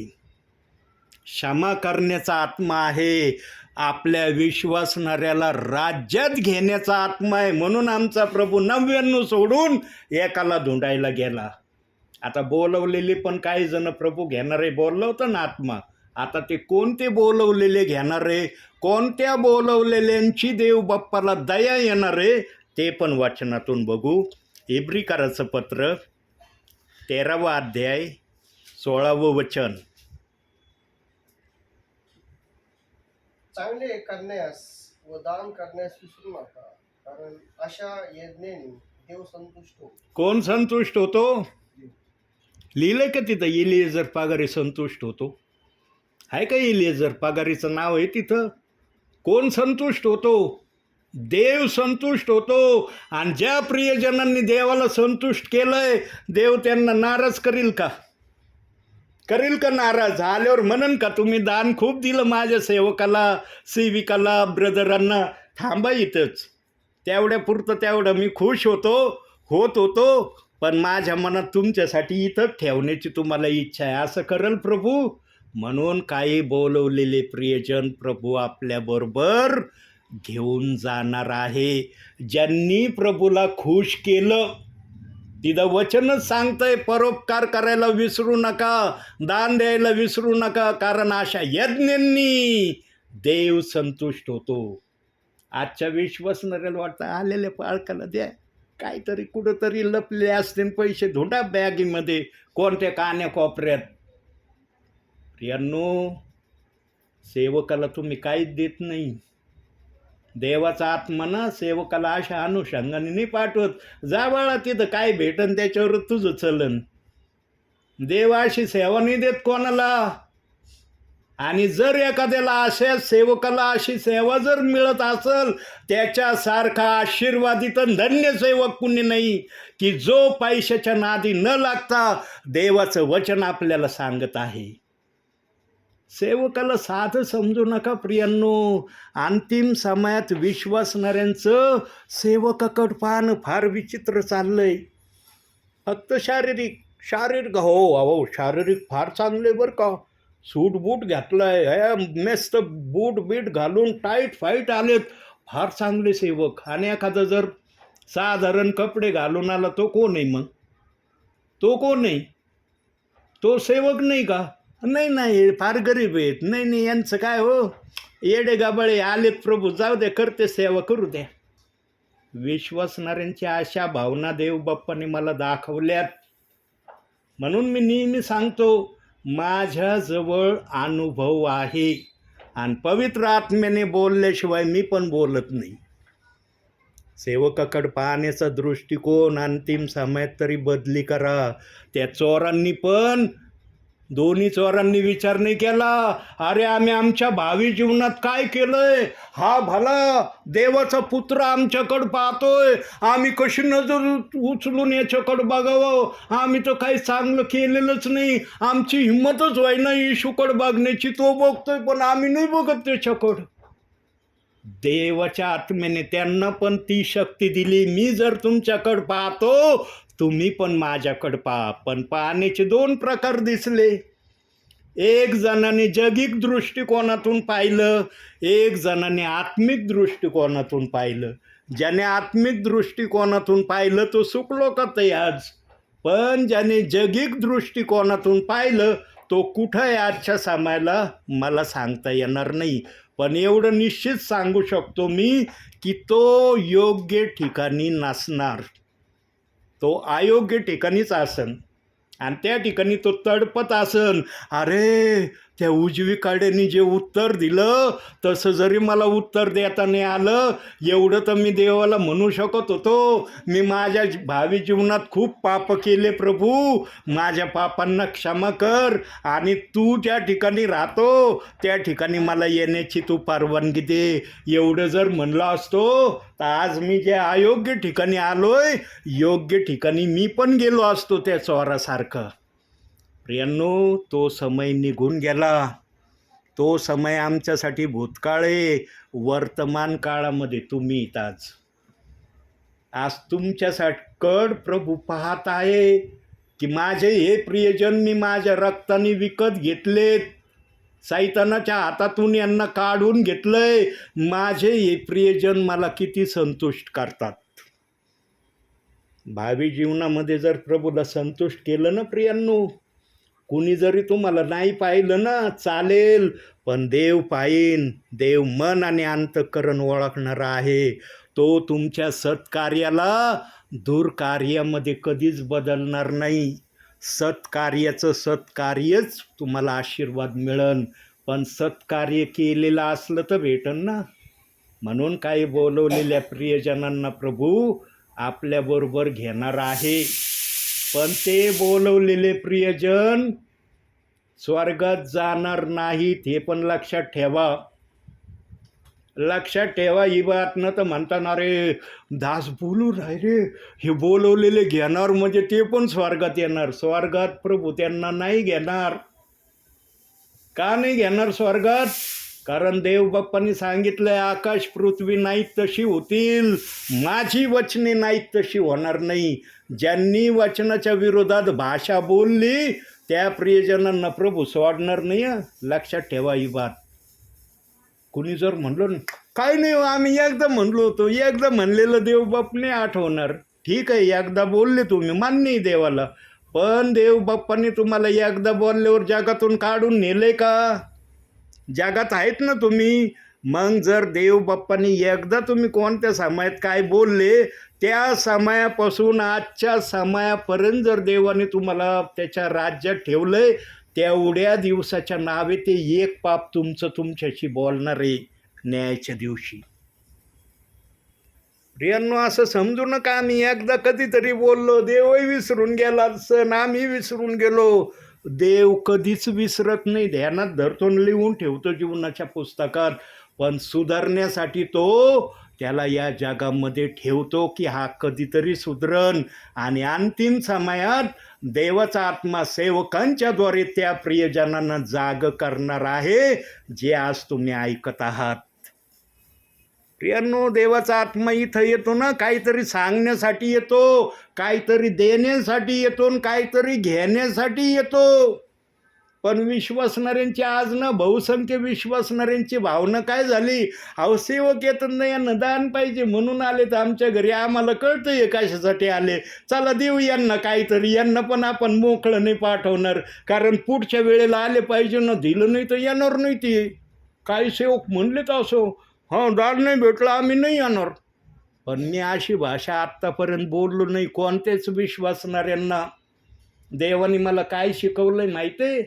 क्षमा करण्याचा आत्मा आहे, आपल्या विश्वासणाऱ्याला राज्यात घेण्याचा आत्मा आहे. म्हणून आमचा प्रभू 99 सोडून एकाला धुंडायला गेला. आता बोलवलेले पण काही जण प्रभू घेणारे बोलवतं ना आत्मा. आता ते कोणते बोलवलेले घेणारे, कोणत्या बोलवलेल्यांची देव बाप्पाला दया येणारे, ते पण वाचनातून बघू. इब्रिकराचं पत्र 13वा अध्याय 16वं वचन. चांगले करण्यास व दान करण्यास विसरू नका, कारण अशा यज्ञाने देव संतुष्ट होतो. कोण संतुष्ट होतो? लिहिलंय का तिथं इलिएझर पगारे संतुष्ट होतो? आहे का इलिएझर पगारीचं नाव आहे तिथं? कोण संतुष्ट होतो? देव संतुष्ट होतो. आणि ज्या प्रियजनांनी देवाला संतुष्ट केलंय, देव त्यांना नाराज करील का? करील का नाराज? आल्यावर म्हणन का तुम्ही दान खूप दिलं माझ्या सेवकाला, सेविकाला, ब्रदरांना, थांबा इथंच, तेवढ्यापुरतं तेवढं मी खुश होत होतो, पण माझ्या मनात तुमच्यासाठी इथं ठेवण्याची तुम्हाला इच्छा आहे, असं करल प्रभू? म्हणून काही बोलवलेले प्रियजन प्रभू आपल्याबरोबर घेऊन जाणार आहे. ज्यांनी प्रभूला खुश केलं, तिथं वचनच सांगतंय, परोपकार करायला विसरू नका, दान द्यायला विसरू नका, कारण अशा यज्ञांनी देव संतुष्ट होतो. आजच्या विश्वासणाऱ्याला वाटतं आलेल्या पाळकाला द्या, काहीतरी कुठंतरी लपले असते पैसे, धुंडा बॅगीमध्ये, कोणत्या कान्या कोपऱ्यात. प्रियांनो, सेवकाला तुम्ही काहीच देत नाही. देवाचा आत्मा ना सेवकाला अशा अनुषंगाने नाही पाठवत, जा बाळा तिथं काय भेटन त्याच्यावर तुझं चलन. देव अशी सेवा नाही देत कोणाला. आणि जर एखाद्याला अशा सेवकाला अशी सेवा जर मिळत असेल, त्याच्यासारखा आशीर्वादित धन्य सेवक कुणी नाही, की जो पैशाच्या नादी न लागता देवाचं वचन आपल्याला सांगत आहे. सेवकाला साधं समजू नका प्रियांनो. अंतिम समयात विश्वासणाऱ्यांचं सेवकाकडं पाहणं फार विचित्र चाललंय. फक्त शारीरिक हो शारीरिक फार चांगले बरं का, सूट बूट घातलाय, मस्त बूट बीट घालून टाईट फाईट आलेत, फार चांगले सेवक. आणि एखादा जर साधारण कपडे घालून आला, तो कोण आहे मग? तो कोण आहे? तो सेवक नाही का? नाही नाही फार गरीब आहेत, नाही नाही यांचं काय हो, येडे गाबळे आलेत प्रभू, जाऊ दे, करते सेवा, करू द्या. विश्वासणाऱ्यांची अशा भावना देव बाप्पाने मला दाखवल्यात. म्हणून मी नेहमी सांगतो, माझ्याजवळ अनुभव आहे आणि पवित्र आत्म्याने बोलल्याशिवाय मी पण बोलत नाही. सेवकाकडे पाहण्याचा दृष्टिकोन अंतिम समयात तरी बदली करा. त्या चोरांनी पण, दोन्ही चोरांनी विचार नाही केला, अरे आम्ही आमच्या भावी जीवनात काय केलंय, हा भला देवाचा पुत्र आमच्याकडं पाहतोय, आम्ही कशी नजर उचलून याच्याकडं बघावं, आम्ही तर काही चांगलं केलेलंच नाही, आमची हिंमतच व्हायना येशूकडं बघण्याची, तो बघतोय पण आम्ही नाही बघत त्याच्याकडं. देवाच्या आत्म्याने त्यांना पण ती शक्ती दिली, मी जर तुमच्याकडं पाहतो तुम्ही पण माझ्याकडं पहा. पण पाहण्याचे दोन प्रकार दिसले. एक जणाने जगिक दृष्टिकोनातून पाहिलं, एक जणाने आत्मिक दृष्टिकोनातून पाहिलं. ज्याने आत्मिक दृष्टिकोनातून पाहिलं तो सुखलोकात आहे आज, पण ज्याने जगिक दृष्टिकोनातून पाहिलं तो कुठं आहे आजच्या समयाला मला सांगता येणार नाही. पण एवढं निश्चित सांगू शकतो मी की तो योग्य ठिकाणी नसणार, तो अयोग्य ठिकाणीच असन. आणि त्या ठिकाणी तो तडपत असन, अरे त्या उजवीकडेनी जे उत्तर दिलं तसं जरी मला उत्तर देता नाही आलं, एवढं तर मी देवाला म्हणू शकत होतो, मी माझ्या भावी जीवनात खूप पाप केले प्रभू, माझ्या पापांना क्षमा कर, आणि तू ज्या ठिकाणी राहतो त्या ठिकाणी मला येण्याची तू परवानगी दे. एवढं जर म्हणलं असतो तर आज मी जे अयोग्य ठिकाणी आलोय, योग्य ठिकाणी मी पण गेलो असतो त्या चोरासारखं. प्रियांनो, तो समय निघून गेला. तो समय आमच्यासाठी भूतकाळ आहे. वर्तमान काळामध्ये तुम्ही आज तुमच्यासाठी प्रभू पाहत आहे की माझे हे प्रियजन मी माझ्या रक्ताने विकत घेतलेत, सैतानाच्या हातातून यांना काढून घेतलंय. माझे हे प्रियजन मला किती संतुष्ट करतात. भावी जीवनामध्ये जर प्रभूला संतुष्ट केलं ना प्रियांनो, कुणी जरी तुम्हाला नाही पाहिलं ना चालेल, पण देव पाहीन. देव मन आणि अंतःकरण ओळखणारा आहे. तो तुमच्या सत्कार्याला दुर्कार्यामध्ये कधीच बदलणार नाही. सत्कार्याचं सत्कार्यच तुम्हाला आशीर्वाद मिळन, पण सत्कार्य केलेलं असलं तर भेटन ना. म्हणून काही बोलवलेल्या प्रियजनांना प्रभू आपल्याबरोबर घेणार आहे. पण ते बोलवलेले प्रियजन स्वर्गात जाणार नाहीत, हे पण लक्षात ठेवा. लक्षात ठेवा ही बात. न तर म्हणताना रे दास बोलू राय रे, हे बोलवलेले घेणार म्हणजे ते पण स्वर्गात येणार. स्वर्गात प्रभू त्यांना नाही घेणार. का नाही घेणार स्वर्गात? कारण देव बाप्पांनी सांगितलंय, आकाश पृथ्वी नाहीत तशी होतील, माझी वचने नाहीत तशी होणार नाही. ज्यांनी वचनाच्या विरोधात भाषा बोलली त्या प्रियजनांना प्रभू सोडणार नाही. लक्षात ठेवा ही बात. कुणी जर म्हणलं काय नाही आम्ही एकदा म्हणलो होतो, एकदा म्हणलेलं देव बाप्पाने आठवणार. ठीक आहे, एकदा बोलले तुम्ही, मान्य आहे देवाला, पण देव बाप्पांनी तुम्हाला एकदा बोलल्यावर जगातून काढून नेले का? जगात आहेत ना तुम्ही. मग जर देव बाप्पांनी एकदा तुम्ही कोणत्या समयात काय बोलले, त्या समयापासून आजच्या समयापर्यंत जर देवाने तुम्हाला त्याच्या राज्यात ठेवलंय, तेवढ्या दिवसाच्या नावे ते एक पाप तुमच्याशी बोलणार आहे न्यायाच्या दिवशी. प्रियांनो, असं समजू नका आम्ही एकदा कधीतरी बोललो, देवही विसरून गेला, सण आम्ही विसरून गेलो. देव कधीच विसरत नाही. ध्यानात धरतो, लिहून ठेवतो जीवनाच्या पुस्तकात. पण सुधारण्यासाठी तो त्याला या जगामध्ये ठेवतो की हा कधीतरी सुधरण, आणि अंतिम समयात देवाचा आत्मा सेवकांच्याद्वारे त्या प्रियजनांना जाग करणार आहे, जे आज तुम्ही ऐकत आहात. प्रियांनो, देवाचा आत्मा इथं येतो ना काहीतरी सांगण्यासाठी येतो, काहीतरी देण्यासाठी येतो, काहीतरी घेण्यासाठी येतो. पण विश्वासणाऱ्यांची आज ना बहुसंख्य विश्वासणाऱ्यांची भावना काय झाली, अहो सेवक येतात ना, यांना दान पाहिजे म्हणून आले तर आमच्या घरी, आम्हाला कळतंय कशासाठी आले, चला देऊ यांना काहीतरी, यांना पण आपण मोकळं नाही पाठवणार, कारण पुढच्या वेळेला आले पाहिजे ना, दिलं नाही तर येणार नाही. ते काही सेवक म्हणले तर असो, हां दान नाही भेटलं आम्ही नाही येणार. पण मी अशी भाषा आत्तापर्यंत बोललो नाही कोणत्याच विश्वासणाऱ्यांना. देवाने मला काय शिकवलंय माहिती आहे,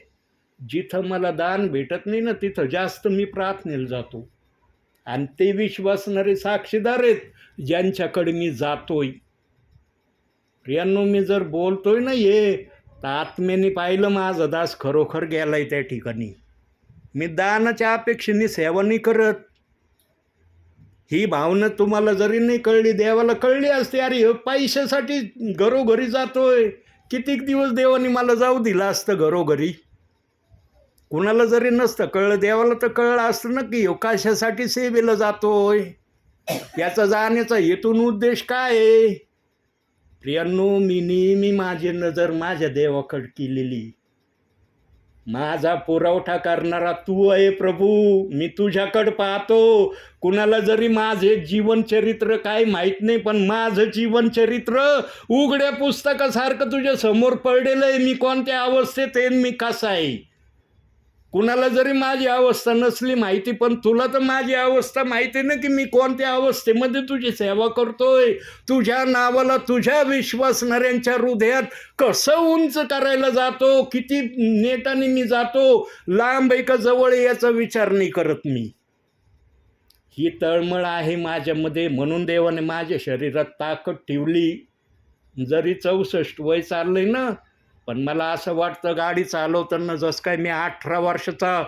जिथं मला दान भेटत नाही ना तिथं जास्त मी प्रार्थनेला जातो, आणि ते विश्वासणारे साक्षीदार आहेत ज्यांच्याकडे मी जातोय. प्रियांनो, मी जर बोलतोय ना हे, तर आत्म्याने पाहिलं माझा दास खरोखर गेलाय त्या ठिकाणी. मी दानाच्या अपेक्षेने सेवा नाही करत. ही भावना तुम्हाला जरी नाही कळली, देवाला कळली असते. अरे हे पैशासाठी घरोघरी जातोय, कितीक दिवस देवाने मला जाऊ दिलं असतं घरोघरी. कुणाला जरी नसतं कळलं, देवाला तर कळलं असतं ना की कशासाठी सेवेला जातोय, याचा जाण्याचा हेतून उद्देश काय आहे. प्रियांनो, मी नेहमी माझी नजर माझ्या देवाकडे केलेली. माझा पुरवठा करणारा तू आहे प्रभू, मी तुझ्याकडे पाहतो. कुणाला जरी माझे जीवनचरित्र काय माहीत नाही, पण माझं जीवनचरित्र उघड्या पुस्तकासारखं तुझ्या समोर पडलेलं आहे. मी कोणत्या अवस्थेत आहे, मी कसा आहे. कुणाला जरी माझी अवस्था नसली माहिती, पण तुला तर माझी अवस्था माहिती ना की मी कोणत्या अवस्थेमध्ये तुझी सेवा करतोय. तुझ्या नावाला तुझ्या विश्वासणाऱ्यांच्या हृदयात कसं उंच करायला जातो, किती नेटाने मी जातो, लांब आहे का जवळ आहे याचा विचार नाही करत मी. ही तळमळ आहे माझ्यामध्ये, म्हणून देवाने माझ्या शरीरात ताकद ठेवली. जरी 64 वय चाललंय ना, पण मला असं वाटतं गाडी चालवताना जसं काय मी 18 वर्षाचा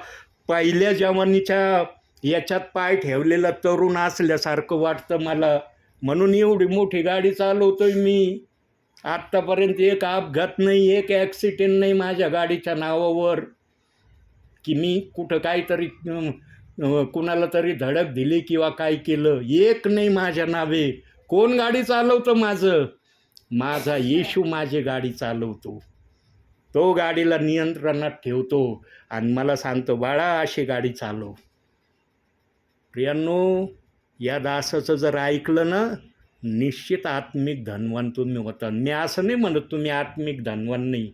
पहिल्या जवानीच्या याच्यात पाय ठेवलेला तरुण असल्यासारखं वाटतं मला. म्हणून एवढी मोठी गाडी चालवतोय मी. आत्तापर्यंत एक अपघात नाही, एक ॲक्सिडेंट नाही माझ्या गाडीच्या नावावर की मी कुठं काहीतरी कुणाला तरी धडक दिली किंवा काय केलं, एक नाही माझ्या नावे. कोण गाडी चालवतं माझा येशू माझी गाडी चालवतो. तो गाडीला नियंत्रणात ठेवतो आणि मला सांगतो, बाळा अशी गाडी चालव. प्रियांनो, या दासाचं जर ऐकलं ना, निश्चित आत्मिक धनवान तुम्ही होता. मी असं नाही म्हणत तुम्ही आत्मिक धनवान नाही,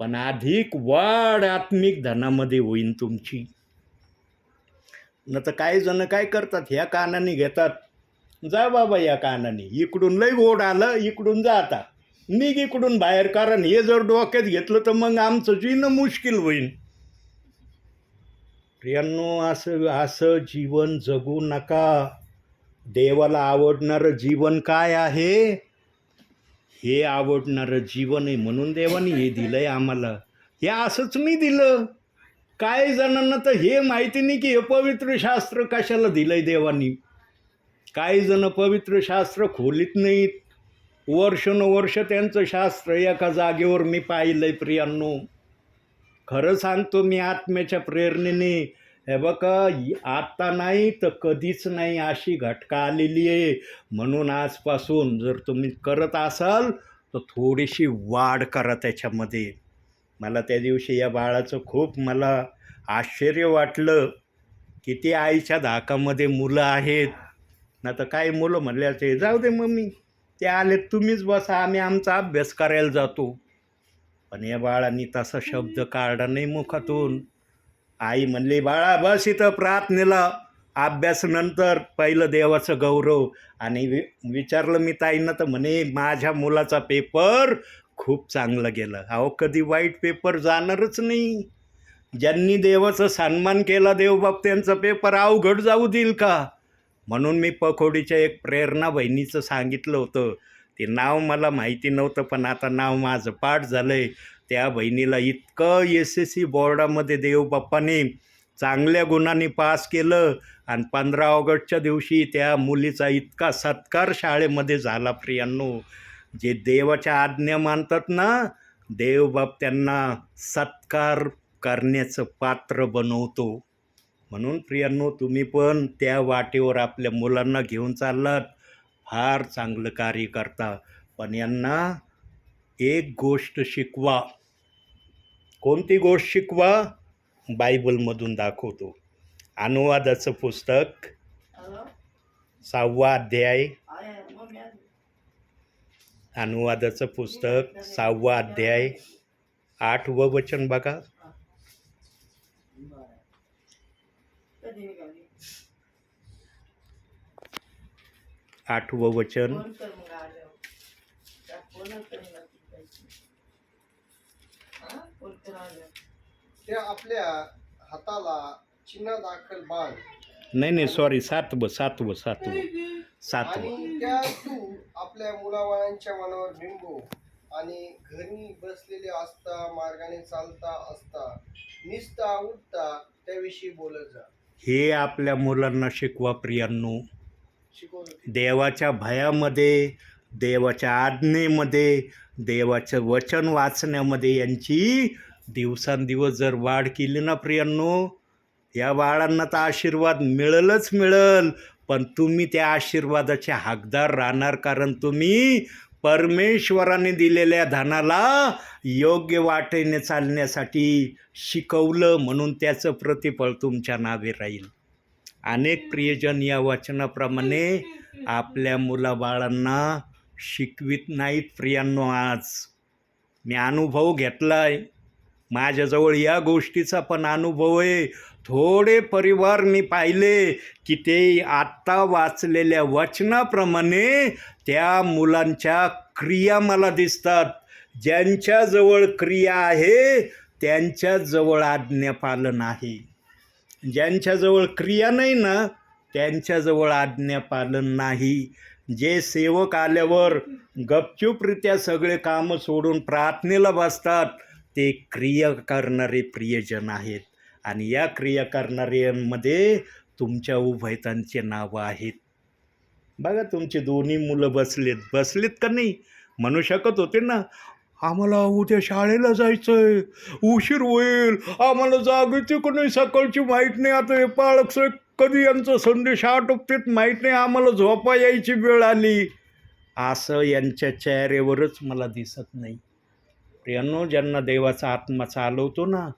पण अधिक वाढ आत्मिक धनामध्ये होईन तुमची. न तर काही जण काय करतात, ह्या कानाने घेतात, जा बाबा या कानाने, इकडून लय गोड आलं, इकडून जा आता, निघ इकडून बाहेर, कारण हे जर डोक्यात घेतलं तर मग आमचं जीणं मुश्किल होईल. प्रियांनो, असं जीवन जगू नका. देवाला आवडणारं जीवन काय आहे, हे आवडणारं जीवन आहे. म्हणून देवाने हे दिलंय आम्हाला. हे असंच नाही दिलं. काही जणांना तर हे माहिती नाही की हे पवित्र शास्त्र कशाला दिलंय देवानी. काही जण पवित्र शास्त्र खोलीत नाहीत, वर्षानुवर्ष त्यांचं शास्त्र एका जागेवर मी पाहिलंय. प्रियांनो, खरं सांगतो मी आत्म्याच्या प्रेरणेने, हे बघा आत्ता नाही तर कधीच नाही अशी घटका आलेली आहे. म्हणून आजपासून जर तुम्ही करत असाल तर थोडीशी वाढ करा त्याच्यामध्ये. मला त्या दिवशी या बाळाचं खूप मला आश्चर्य वाटलं. किती आईच्या धाकामध्ये मुलं आहेत ना, तर काही मुलं म्हणले ते जाऊ दे मम्मी, ते आले तुम्हीच बसा, आम्ही आमचा अभ्यास करायला जातो. पण या बाळांनी तसा शब्द काढला नाही मुखातून. आई म्हणली, बाळा बस इथं प्रार्थनेला, अभ्यासानंतर पहिलं देवाचं गौरव. आणि विचारलं मी ताईंना तर म्हणे माझ्या मुलाचा पेपर खूप चांगलं गेलं. अहो कधी वाईट पेपर जाणारच नाही. ज्यांनी देवाचा सन्मान केला देवबाप त्यांचा पेपर अवघड जाऊ देईल का. म्हणून मी पकोडीच्या एक प्रेरणा बहिणीचं सांगितलं होतं. ते नाव मला माहिती नव्हतं, पण आता नाव माझं पाठ झालं आहे. त्या बहिणीला इतकं SSC बोर्डामध्ये देवबाप्पाने चांगल्या गुणांनी पास केलं, आणि 15 ऑगस्टच्या दिवशी त्या मुलीचा इतका सत्कार शाळेमध्ये झाला. प्रियांनो, जे देवाच्या आज्ञा मानतात ना, देवबाप त्यांना सत्कार करण्याचं पात्र बनवतो. म्हणून प्रियांनो, तुम्ही पण त्या वाटेवर आपल्या मुलांना घेऊन चाललात, फार चांगलं कार्य करता. पण यांना एक गोष्ट शिकवा. कोणती गोष्ट शिकवा? बायबलमधून दाखवतो. अनुवादाचं पुस्तक 6वा अध्याय, अनुवादाचं पुस्तक 6वा अध्याय 8वं वचन बघा. 8वं वचन. त्या आपल्या हाताला चिन्ह दाखल बांध नाही सॉरी, 7वं. आणि त्या तू आपल्या मुलाबाळांच्या मनावर बिंबव आणि घरी बसलेले असता, मार्गाने चालता असता, निसता उठता त्याविषयी बोलत जा. हे आपल्या मुलांना शिकवा प्रियांनो. शिकवलं. देवाच्या भयामध्ये, देवाच्या आज्ञेमध्ये, देवाचं वचन वाचण्यामध्ये यांची दिवसांदिवस जर वाढ केली ना प्रियांनो, या बाळांना तर आशीर्वाद मिळेलच मिळेल. पण तुम्ही त्या आशीर्वादाचे हकदार राहणार, कारण तुम्ही परमेश्वराने दिलेल्या धनाला योग्य वाटेने चालण्यासाठी शिकवलं, म्हणून त्याचं प्रतिफळ तुमच्या नावे राहील. अनेक प्रियजन या वचनाप्रमाणे आपल्या मुलाबाळांना शिकवित नाहीत प्रियांनो. आज मी अनुभव घेतला आहे, माझ्याजवळ या गोष्टीचा पण अनुभव आहे. थोडे परिवार मी पाहिले की ते आत्ता वाचलेल्या वचनाप्रमाणे त्या मुलांच्या क्रिया मला दिसतात. ज्यांच्याजवळ क्रिया आहे त्यांच्याजवळ आज्ञापालन आहे. ज्यांच्याजवळ क्रिया नाही ना, त्यांच्याजवळ आज्ञापालन नाही. जे सेवक आल्यावर गपचूपरित्या सगळे कामं सोडून प्रार्थनेला बसतात, ते क्रिया करणारे प्रियजन आहेत. आणि या क्रिया करणाऱ्यांमध्ये तुमच्या उभयतांचे नावं आहेत. बघा, तुमचे दोन्ही मुलं बसलेत का नाही? म्हणू शकत होते ना, आम्हाला उद्या शाळेला जायचं आहे, उशीर होईल, आम्हाला जागायची का नाही सकाळची माहीत नाही, आता हे पालक साहेब कधी यांचा संदेश आटोपतेत माहीत नाही, आम्हाला झोपा यायची वेळ आली. असं यांच्या चेहऱ्यावरच मला दिसत नाही. प्रियांनो, ज्यांना देवाचा आत्मा चालवतो ना,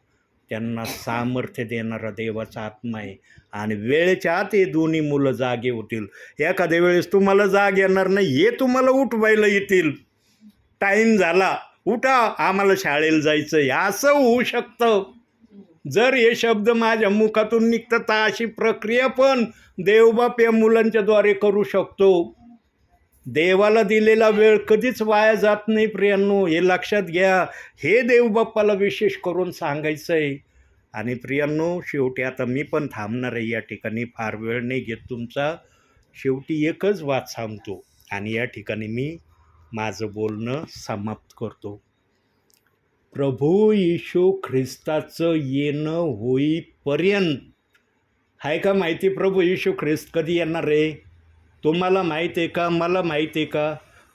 त्यांना सामर्थ्य देणारा देवाचा आत्मा आहे. आणि वेळेच्या आत हे दोन्ही मुलं जागे होतील. एखाद्या वेळेस तुम्हाला जाग येणार नाही, हे तुम्हाला उठवायला येतील. टाईम झाला, उठा, आम्हाला शाळेला जायचं आहे, असं होऊ शकतं. जर हे शब्द माझ्या मुखातून निघतात तर अशी प्रक्रिया पण देवबाप या मुलांच्याद्वारे करू शकतो. देवाला दिलेला वेळ कधीच वाया जात नाही प्रियांनो, हे लक्षात घ्या. हे देवबाप्पाला विशेष करून सांगायचं आहे. आणि प्रियांनो, शेवटी आता मी पण थांबणार आहे या ठिकाणी, फार वेळ नाही घेत तुमचा. शेवटी एकच वाद सांगतो आणि या ठिकाणी मी माझं बोलणं समाप्त करतो. प्रभू येशू ख्रिस्ताचं येणं होईपर्यंत, आहे का माहिती प्रभू येशू ख्रिस्त कधी येणार आहे? तुम्हाला माहीत आहे का? मला माहीत आहे का?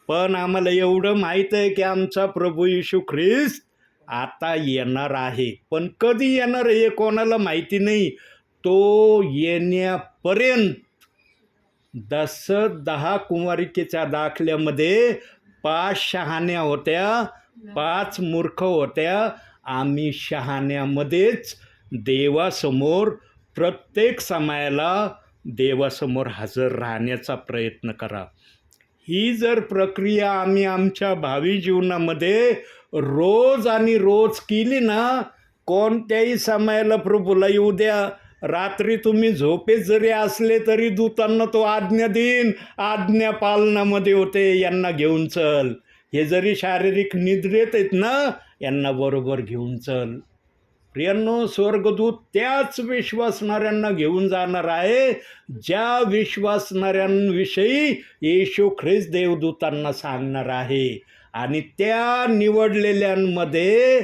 पण आम्हाला एवढं माहीत आहे की आमचा प्रभू येशू ख्रिस्त आता येणार आहे. पण कधी येणार आहे हे कोणाला माहिती नाही. तो येण्यापर्यंत 10 कुंवारिकेच्या दाखल्यामध्ये 5 शहाण्या होत्या, 5 मूर्ख होत्या. आम्ही शहाण्यामध्येच देवासमोर प्रत्येक समयाला देवासमोर हजर राहण्याचा प्रयत्न करा. ही जर प्रक्रिया आम्ही आमच्या भावी जीवनामध्ये रोज आणि रोज केली ना, कोणत्याही समयाला प्रभूला येऊ द्या, रात्री तुम्ही झोपेत जरी असले तरी दूतांना तो आज्ञा देईन, आज्ञा पालनामध्ये होते, यांना घेऊन चल. हे जरी शारीरिक निद्रेत आहेत ना, यांना बरोबर घेऊन चल. प्रियांनो, स्वर्गदूत त्याच विश्वासणाऱ्यांना घेऊन जाणार आहे ज्या विश्वासणाऱ्यांविषयी येशू ख्रिस्त देवदूतांना सांगणार आहे. आणि त्या निवडलेल्यांमध्ये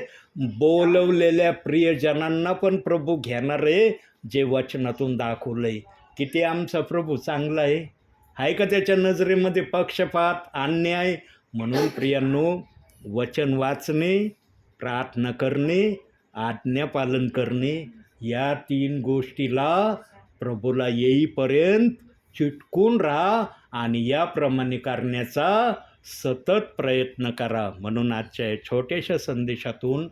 बोलवलेल्या प्रियजनांना पण प्रभू घेणार आहे, जे वचनातून दाखवलं आहे. किती आमचा प्रभू चांगला आहे का त्याच्या नजरेमध्ये पक्षपात, अन्याय? म्हणून प्रियांनो, वचन वाचणे, प्रार्थना करणे, आज्ञापालन करणे, या 3 गोष्टीला प्रभूला येईपर्यंत चिटकून राहा आणि याप्रमाणे करण्याचा सतत प्रयत्न करा. म्हणून आजच्या छोट्याशा संदेशातून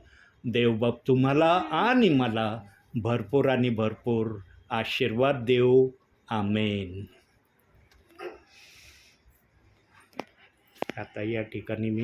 देवबाप तुम्हाला आणि मला भरपूर आणि भरपूर आशीर्वाद देऊ. आमेन. आता या ठिकाणी मी